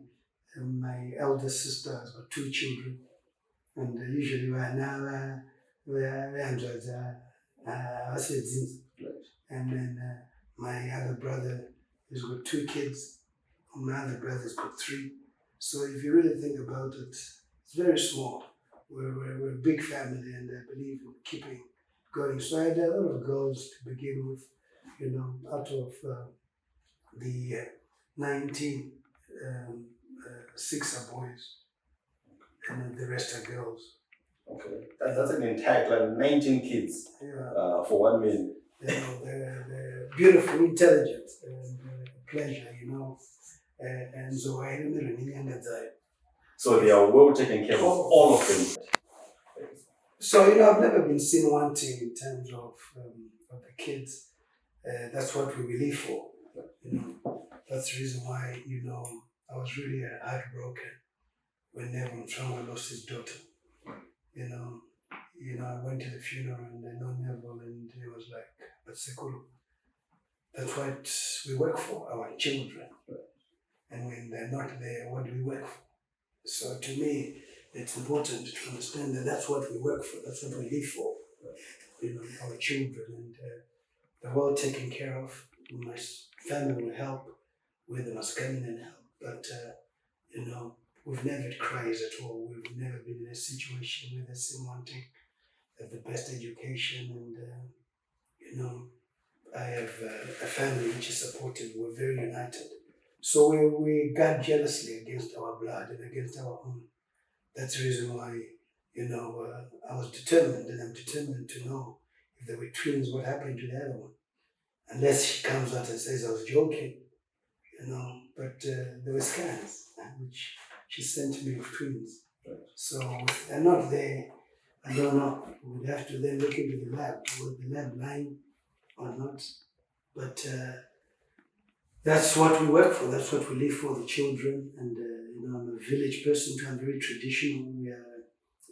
And my eldest sister has got 2 children, and usually right now and then my other brother has got 2 kids. My other brother's got 3. So if you really think about it, it's very small. We're a big family, and I believe in keeping going. So I had a lot of goals to begin with. Out of the 19, 6 are boys, and then the rest are girls. Okay, that's an entire 19 kids Yeah. for 1 man. They're beautiful, intelligent, and pleasure, and so I remember that. So they are well taken care of, all of them. So I've never been seen wanting in terms of the kids. That's what we live for. That's the reason why I was really heartbroken when Neville Trump lost his daughter. I went to the funeral and I know Neville, and it was like, but Sekulu, that's what we work for, our children. And when they're not there, what do we work for? So to me, it's important to understand that that's what we work for, that's what we live for. Our children, and they're well taken care of. My family will help, where they must come in and help. But we've never had cries at all. We've never been in a situation where there's someone wanting the best education, and I have a family which is supportive. We're very united. So we guard jealously against our blood and against our own. That's the reason why, I was determined, and I'm determined to know if there were twins, what happened to the other one. Unless she comes out and says I was joking, but there were scans which she sent me of twins. So if they're not there, I don't know. We'd have to then look into the lab, was the lab lying or not. But that's what we work for, that's what we live for, the children. And I'm a village person too, I'm very traditional. We are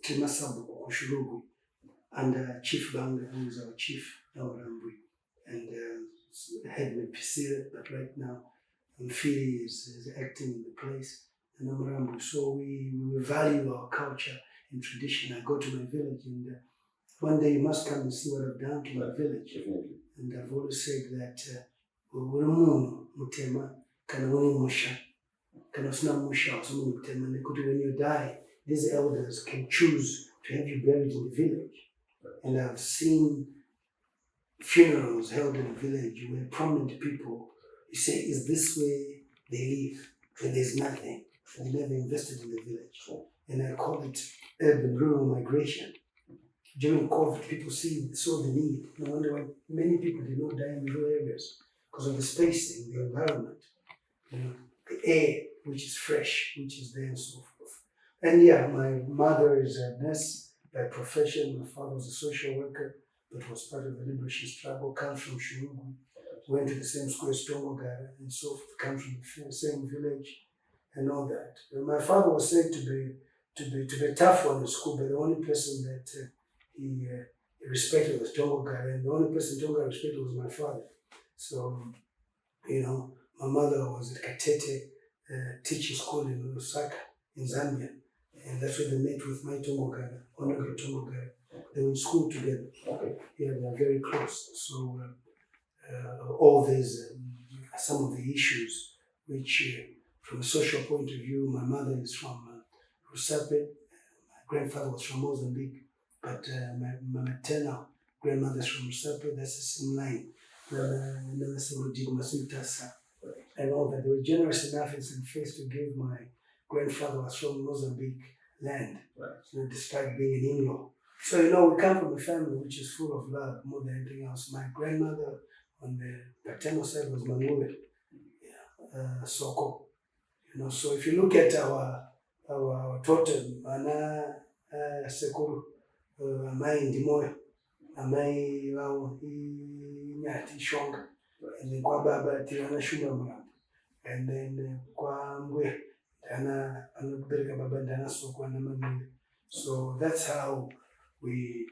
Chamisa and Chief Banga, who is our chief, and head Pisira, but right now Mfiri is acting in the place, and Namurambu. So we value our culture and tradition. I go to my village, and one day you must come and see what I've done to my village. And I've always said that Rumour, Mutema, kana musha, kana sina musha, Mutema, when you die, these elders can choose to have you buried in the village. And I've seen funerals held in the village where prominent people, you say, is this where they live? And there's nothing. They never invested in the village. And I call it urban rural migration. During COVID, people saw the need. No wonder why many people did not die in rural areas, because of the spacing, the environment, the air, which is fresh, which is there, and so forth. And yeah, my mother is a nurse by profession. My father was a social worker, but was part of the liberation struggle, comes from Shunungu, went to the same school as Tongogara, and so forth, comes from the same village, and all that. My father was said to be a tough one in school, but the only person that he respected was Tongogara, and the only person Tongogara respected was my father. So, my mother was at Katete teaching school in Lusaka, in Zambia, and that's where they met with my Tongogara, Honorable Tongogara. They were in school together. Yeah, they are very close. So all these are some of the issues which, from a social point of view, my mother is from Rusape, my grandfather was from Mozambique, but my maternal grandmother is from Rusape. That's the same line. And all that. They were generous enough in St. Face to give my grandfather was from Mozambique land, despite being an in-law. So, we come from a family which is full of love more than anything else. My grandmother on the paternal side was Manure, Soko. So if you look at our totem, Ana Sekuru, Amai Ndimoyo, Amai Lao Nyati Shonga, and then Kwa Baba Tirana Shumba Muramba, and then Kwa Mbwe, Dana Anuberga Baba Dana Soko and Manure. So that's how we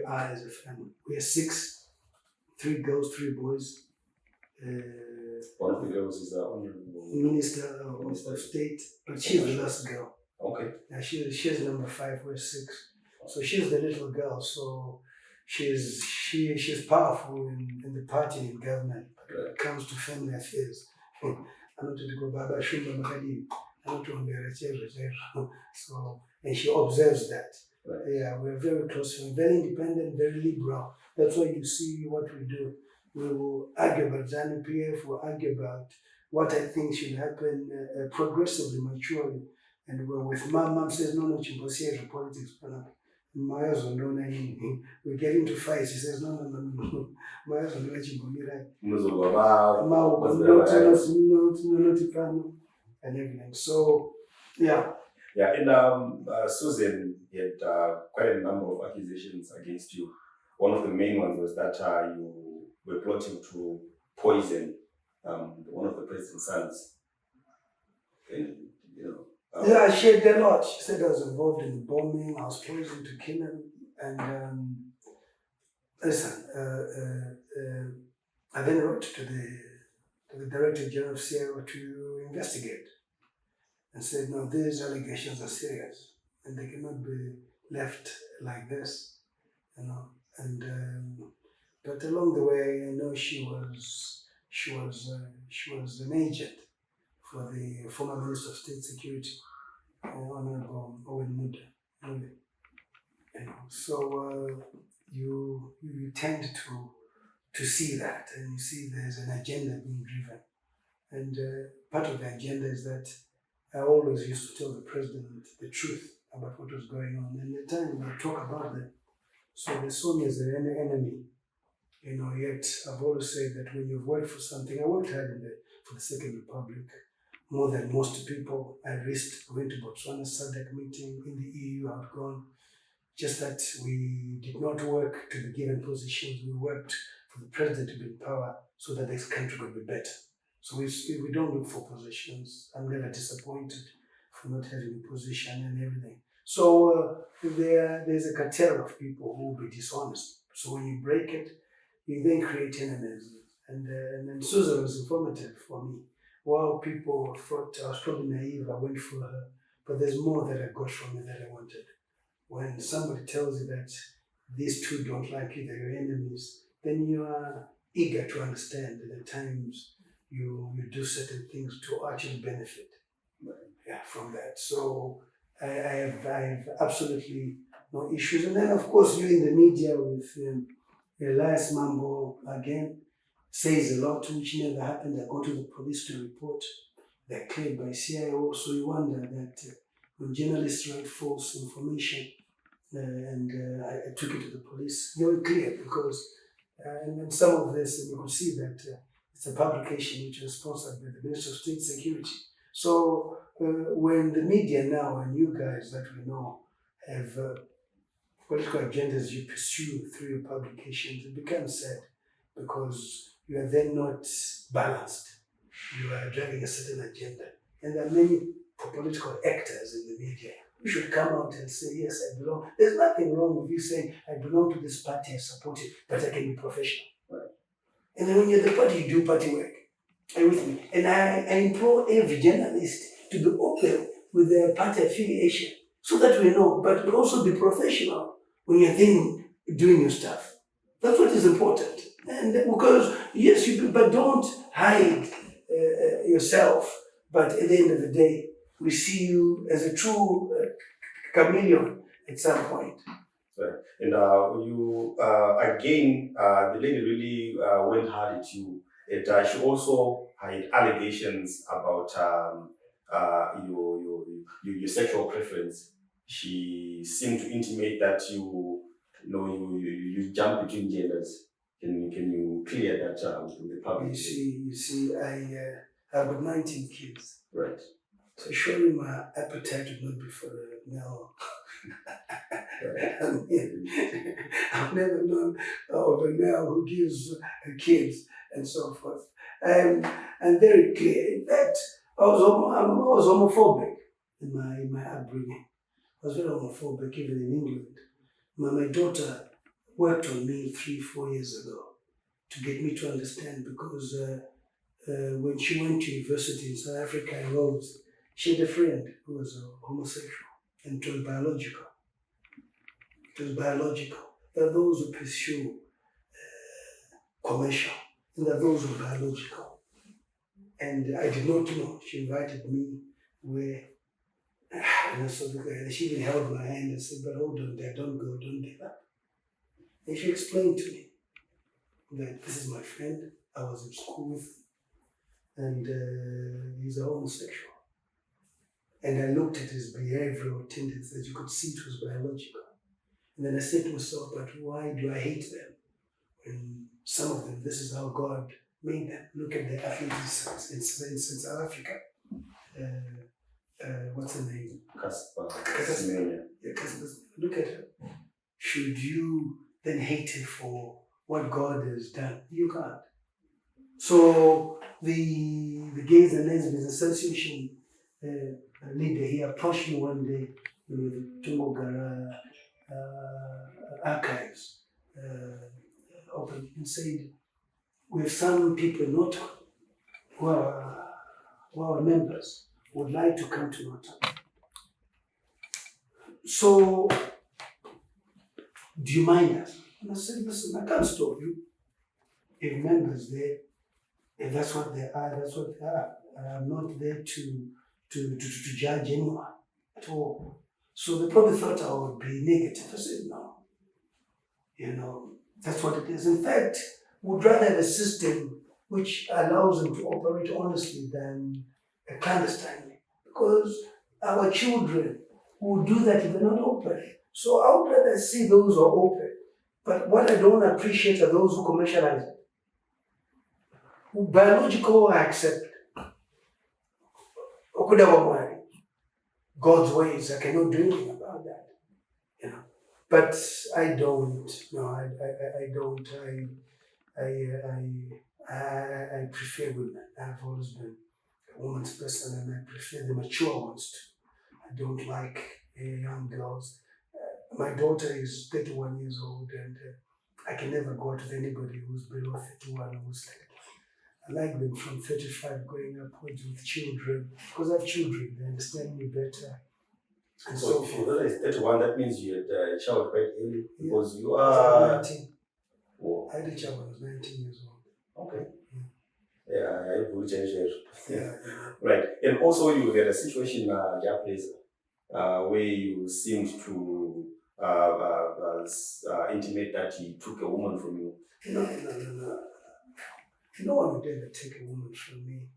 are as a family. We are 6, 3 girls, 3 boys. One of the girls is the honorable Minister of State, but she's the last girl. Okay. She's number 5, we're 6. So she's the little girl. So she's powerful in the party in government. But when it comes to family affairs, I don't to go Baba Shumba Makadi. I don't to So and she observes that. Right. Yeah, we're very close, we're very independent, very liberal. That's why you see what we do. We will argue about ZANU PF, we'll argue about what I think should happen progressively, maturely. And we're with mom says, no, Chimbosier politics. My husband, no, we get into fights. He says, no. My husband, no, Chimbomira. And everything. So, yeah. Yeah, and Susan had quite a number of accusations against you. One of the main ones was that you were plotting to poison one of the president's sons. And, yeah, I shared a lot. She said I was involved in the bombing. I was poisoned to kill him. And listen, I then wrote to the Director General of CIA to investigate and said, no, these allegations are serious and they cannot be left like this, And but along the way, I know she was an agent for the former Minister of State Security, Honorable Owen Muda. So you tend to see that, and you see there's an agenda being driven, and part of the agenda is that I always used to tell the president the truth about what was going on, and at the time we talk about them. So they saw me as an enemy, yet I've always said that when you've worked for something, I worked hard for the Second Republic, more than most people. I risked going to Botswana SADC meeting in the EU, I'd gone. Just that we did not work to be given positions, we worked for the president to be in power so that this country could be better. So we don't look for positions. I'm never disappointed for not having a position and everything. So there's a cartel of people who will be dishonest. So when you break it, you then create enemies. And then Susan was informative for me. While people thought I was probably naive, I went for her. But there's more that I got from her that I wanted. When somebody tells you that these two don't like you, they're your enemies, then you are eager to understand that at times you do certain things to actually benefit from that. So I have absolutely no issues. And then, of course, you in the media with Elias Mambo, again, says a lot which never happened. I go to the police to report. They're cleared by CIO. So you wonder that when journalists write false information, I took it to the police, they were clear because, and then some of this, and you could see that it's a publication which was sponsored by the Ministry of State Security. So when the media now and you guys that we know have political agendas you pursue through your publications, it becomes sad because you are then not balanced. You are driving a certain agenda. And there are many political actors in the media. You should come out and say, yes, I belong. There's nothing wrong with you saying, I belong to this party, I support it, but I can be professional. Right. And then when you're the party, you do party work. Are you with me? And I implore every journalist to be open with their party affiliation so that we know, but also be professional when you're then doing your stuff. That's what is important. And because, yes, you do, but don't hide yourself. But at the end of the day, we see you as a true chameleon at some point. Right. And you, again, the lady really went hard at you. She also had allegations about your sexual preference. She seemed to intimate that you jump between genders. Can you clear that with the public? You see, I've got 19 kids. Right. So surely my appetite would not be for the male. I've never known of a male who gives kids and so forth. I'm very clear. In fact, I was homophobic in my upbringing. I was very homophobic even in England. My daughter worked on me 3-4 years ago to get me to understand because when she went to university in South Africa in Rhodes, she had a friend who was a homosexual and it was biological. it was biological. There are those who pursue commercial, and there are those who are biological. And I did not know. She invited me where, and I saw the guy, and she even held my hand and said, but hold on there, don't go, don't give up. And she explained to me that this is my friend, I was in school with him, and he's a homosexual. And I looked at his behavioral tendencies, you could see it was biological. And then I said to myself, but why do I hate them? And some of them, this is how God made them. Look at the athletes in South Africa. What's her name? Casper. Yeah, Casper. Look at her. Should you then hate her for what God has done? You can't. So the Gays and Lesbians Association leader, he approached me one day, the Tumogara archives open, and said, we have some people in Norton who are members, would like to come to Norton. So, do you mind us? And I said, listen, I can't stop you. If members there, if that's what they are, that's what they are. I'm not there to judge anyone at all. So they probably thought I would be negative. I said, no, that's what it is. In fact, we'd rather have a system which allows them to operate honestly than clandestinely. Because our children will do that if they're not open. So I would rather see those who are open. But what I don't appreciate are those who commercialize it. Biological, I accept. God's ways, I cannot do anything about that. But I don't. No, I don't. I prefer women. I've always been a woman's person, and I prefer the mature ones too. I don't like young girls. My daughter is 31 years old, and I can never go out with anybody who's below 31 who's like, I like them from 35 going upwards with children, because I have children, they understand me better. And so if your daughter is 31, that means you had a child quite early, because you I are... was 19. Oh. I had a child when I was 19 years old. Okay. I will change it. Yeah. Right. And also you had a situation Japanese, where you seemed to intimate that he took a woman from you. No. No one would ever take a woman from me.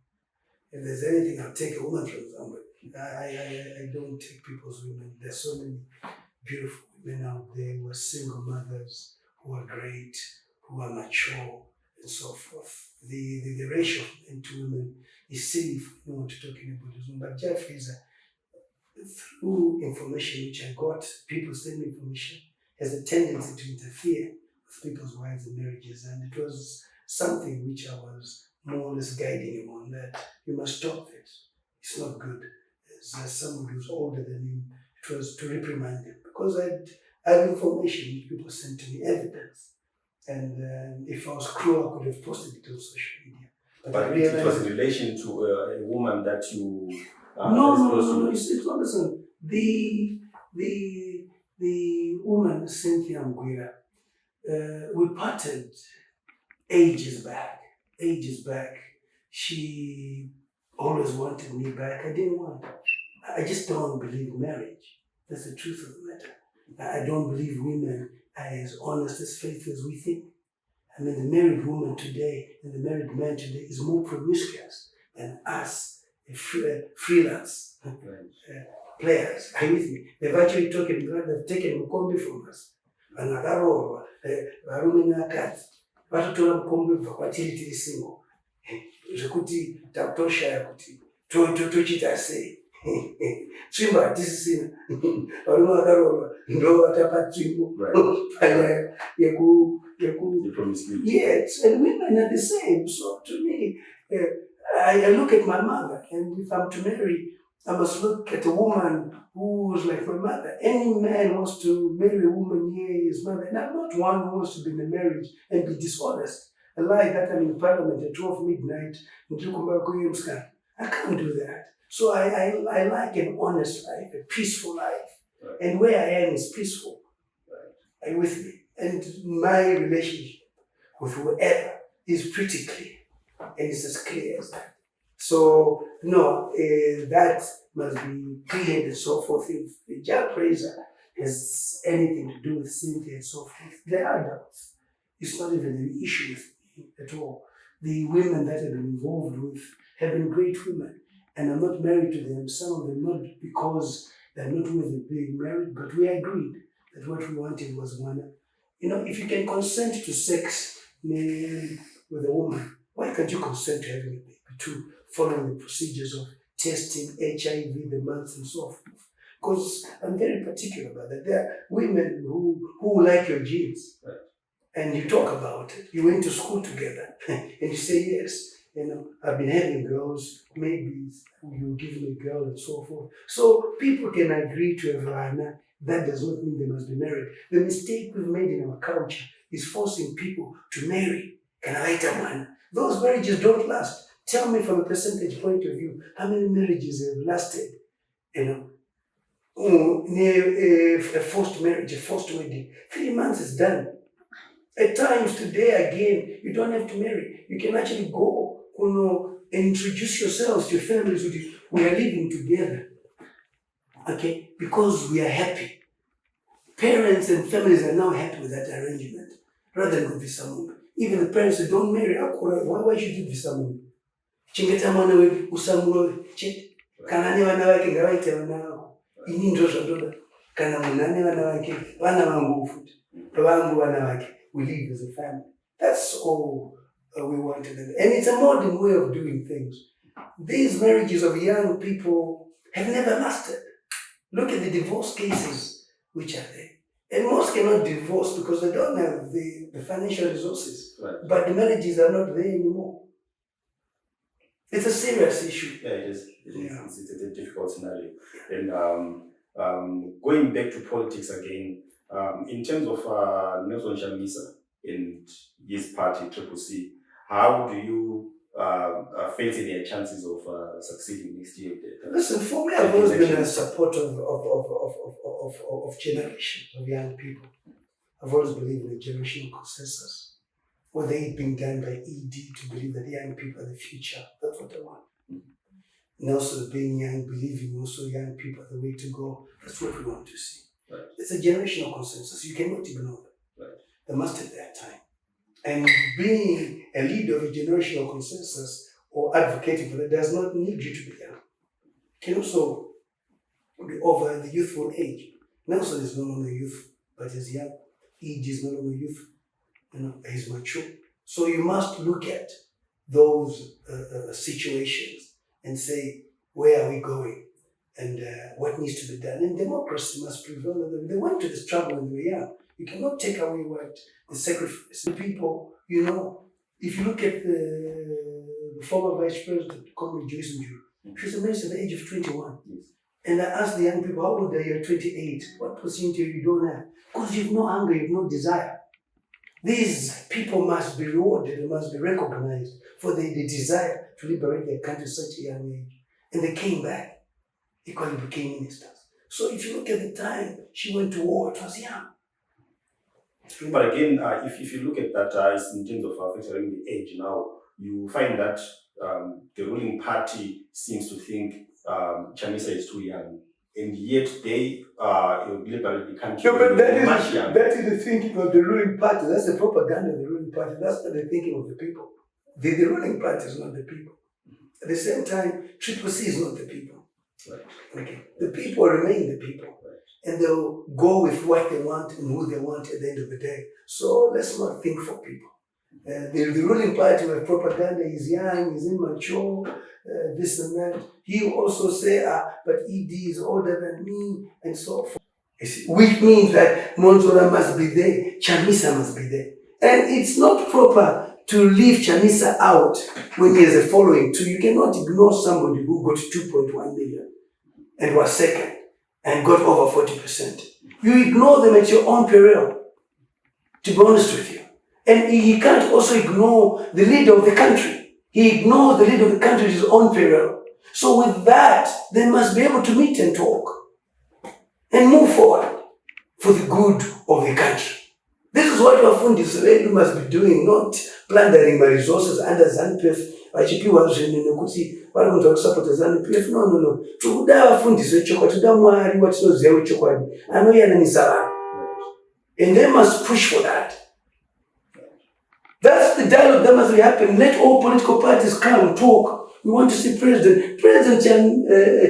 If there's anything, I'll take a woman from somebody. I don't take people's women. There's so many beautiful women out there who are single mothers, who are great, who are mature, and so forth. The ratio of men to women is silly if we want to talk anybody's woman. But Jeff is through information which I got, people send me information, has a tendency to interfere with people's wives and marriages. And it was something which I was more or less guiding him on, that you must stop this. It's not good. As somebody who's older than him, it was to reprimand him, because I have information which people sent to me, evidence. And if I was cruel, I could have posted it on social media. But it was in relation to a woman that you... No, it's not the same. The woman, Cynthia Mgwira, we parted ages back. She always wanted me back. I didn't want. I just don't believe in marriage. That's the truth of the matter. I don't believe women are as honest, as faithful as we think. I mean, the married woman today and the married man today is more promiscuous than us, freelance players. Are you with me? They've actually they've taken Mukombe from us. Vanakarorwa, varume nevakadzi vatotora Mukombe kubva kwatiri tiri single. Zvekuti takutoshaya kuti tochita sei. Tsvimbo hatisisina. Varume vakarorwa ndo vatapa tsvimbo panyaya yes, and women are the same. So to me, I look at my mother, and if I'm to marry, I must look at a woman who's like my mother. Any man wants to marry a woman near his mother, and I'm not one who wants to be in a marriage and be dishonest. I like that I'm in parliament at 12 midnight, I can't do that. So I like an honest life, a peaceful life. Right. And where I am is peaceful. Right. Are you with me? And my relationship with whoever is pretty clear, and it's as clear as that. So no, that must be cleared and so forth. If the Jack Praiser has anything to do with Cynthia and so forth, they're adults. It's not even an issue with me at all. The women that I've been involved with have been great women, and I'm not married to them. Some of them not because they're not worthy of being married, but we agreed that what we wanted was one. If you can consent to sex with a woman, why can't you consent to having a baby too, following the procedures of testing HIV, the months and so forth? Because I'm very particular about that. There are women who like your genes, Right. and you talk about it. You went to school together, and you say yes. I've been having girls, maybe you give me a girl and so forth. So people can agree to a varna. That does not mean they must be married. The mistake we've made in our culture is forcing people to marry. Can I write a man? Those marriages don't last. Tell me from a percentage point of view, how many marriages have lasted? A forced marriage, a forced wedding. 3 months is done. At times today again, you don't have to marry. You can actually go, and introduce yourselves to your families. We are living together. Okay? Because we are happy. Parents and families are now happy with that arrangement, rather than with Visamungu. Even the parents who don't marry, why should you Visamungu? Chingeta mwana wewe usamuro chete. Kana ne vana vake ngavaite vana vako. Ini ndo zvadoda. Kana munane vana vake, vana vangu futi. Vangu vana vake. We live as a family. That's all we wanted. And it's a modern way of doing things. These marriages of young people have never lasted. Look at the divorce cases which are there. And most cannot divorce because they don't have the financial resources. Right. But the marriages are not there anymore. It's a serious issue. Yeah, it is. It's a difficult scenario. And going back to politics again, in terms of Nelson Chamisa and his party, Triple C, how do you fancy their chances of succeeding next year? Listen, for me, I've always been a supporter of generation, of young people. I've always believed in a generational consensus. Whether it being done by ED to believe that young people are the future, that's what I want. And also being young, believing also young people are the way to go, that's what we want to see. Right. It's a generational consensus. You cannot ignore that. Right. They must take their time. And being a leader of a generational consensus or advocating for that does not need you to be young. You can also be over the youthful age. Nelson is no longer youth, but he's young. ED is no longer youth, he's mature. So you must look at those situations and say, where are we going? And what needs to be done? And democracy must prevail. They went to the struggle when they were young. You cannot take away what the sacrifice. The people, if you look at the former Vice President, Comrade Joyce Njuru, she was amazed at the age of 21. Yes. And I asked the young people, how old are you at 28? What opportunity you don't have? Because you have no hunger, you have no desire. These people must be rewarded and must be recognized for the desire to liberate their country at such a young age. And they came back, equally became ministers. So if you look at the time she went to war, it was young. But again, if you look at that in terms of factoring the age now, you find that the ruling party seems to think Chamisa is too young. And yet they liberate the country. No, but that is the thinking of the ruling party. That's the propaganda of the ruling party. That's not the thinking of the people. The ruling party is not the people. At the same time, Triple C is not the people. Right. Okay. The people remain the people. Right. And they'll go with what they want and who they want at the end of the day. So let's not think for people. The ruling party with propaganda is young, is immature, this and that. He will also say, but ED is older than me, and so forth. Which means that Monzora must be there, Chamisa must be there. And it's not proper to leave Chamisa out when he has a following too. You cannot ignore somebody who got 2.1 million and was second and got over 40%. You ignore them at your own peril, to be honest with you. And he can't also ignore the leader of the country. He ignores the leader of the country at his own peril. So with that, they must be able to meet and talk and move forward. for the good of the country. This is what vafundisi vedu must be doing, not plundering my resources under ZANU-PF vachipiwa zvinhu nekuti vari kunzwa kusapota ZANU-PF. No. Tikuda vafundisi vechokwadi, tikuda Mwari watinoziva wechokwadi anoyananisa vanhu. And they must push for that. That's the dialogue that must happen. Let all political parties come talk. We want to see President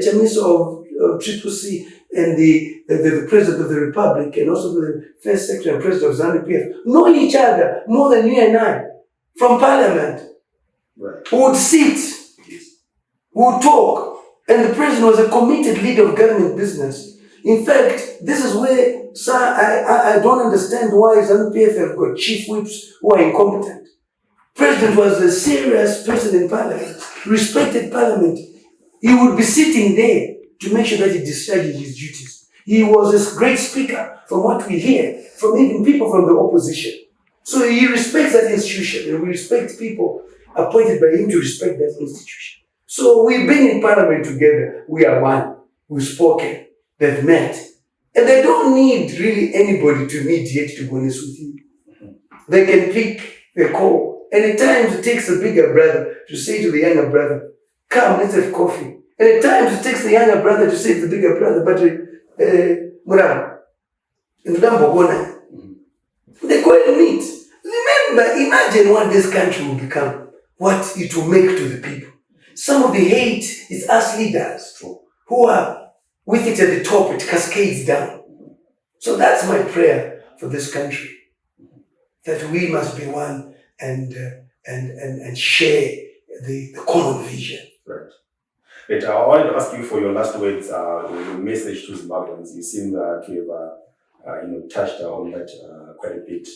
Chamisa of CCC and the President of the Republic and also the First Secretary and President of ZANU-PF know each other more than you and I from Parliament. Right. Who would sit, who would talk. And the President was a committed leader of government business. In fact, this is where I don't understand why ZANU-PF have got chief whips who are incompetent. President was a serious person in Parliament, respected Parliament. He would be sitting there to make sure that he discharges his duties. He was a great speaker, from what we hear, from even people from the opposition. So he respects that institution, and we respect people appointed by him to respect that institution. So we've been in Parliament together. We are one. We've spoken. They've met. And they don't need really anybody to mediate, to be honest with you. They can pick a call. And at times it takes the bigger brother to say to the younger brother, come, let's have coffee. And at times it takes the younger brother to say to the bigger brother, but Murano, and they go and meet. Remember, imagine what this country will become, what it will make to the people. Some of the hate is us leaders who are with it at the top, it cascades down. So that's my prayer for this country, that we must be one and share the common vision. Right. But I wanted to ask you for your last words, your message to Zimbabweans. You seem to have touched on that quite a bit.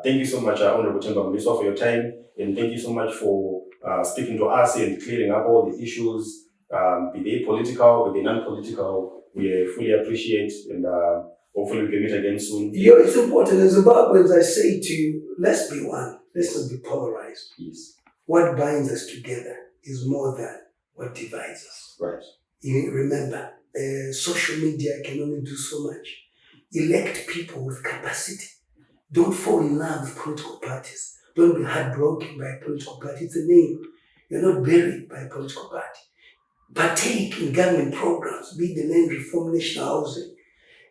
Thank you so much, Honorable Temba Mliswa, for your time, and thank you so much for speaking to us and clearing up all the issues, be they political, be they non-political. We fully appreciate, and hopefully we can meet again soon. It's important. As Zimbabweans, I say to you, let's be one. Let's not be polarized. Yes. What binds us together is more than what divides us. Right. You remember, social media can only do so much. Elect people with capacity. Don't fall in love with political parties. Don't be heartbroken by a political party. It's a name. You're not buried by a political party. Partake in government programs, be the land reform, national housing.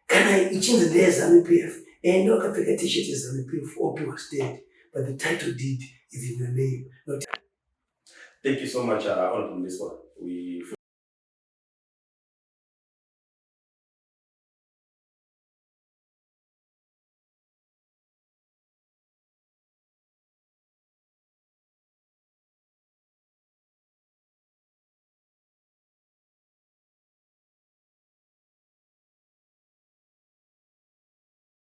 Can I itching the day ZANU-PF? And no kapeka t-shirt is ZANU-PF, OP was dead. But the title deed is in your name. Not. Thank you so much, Honorable Mliswa. We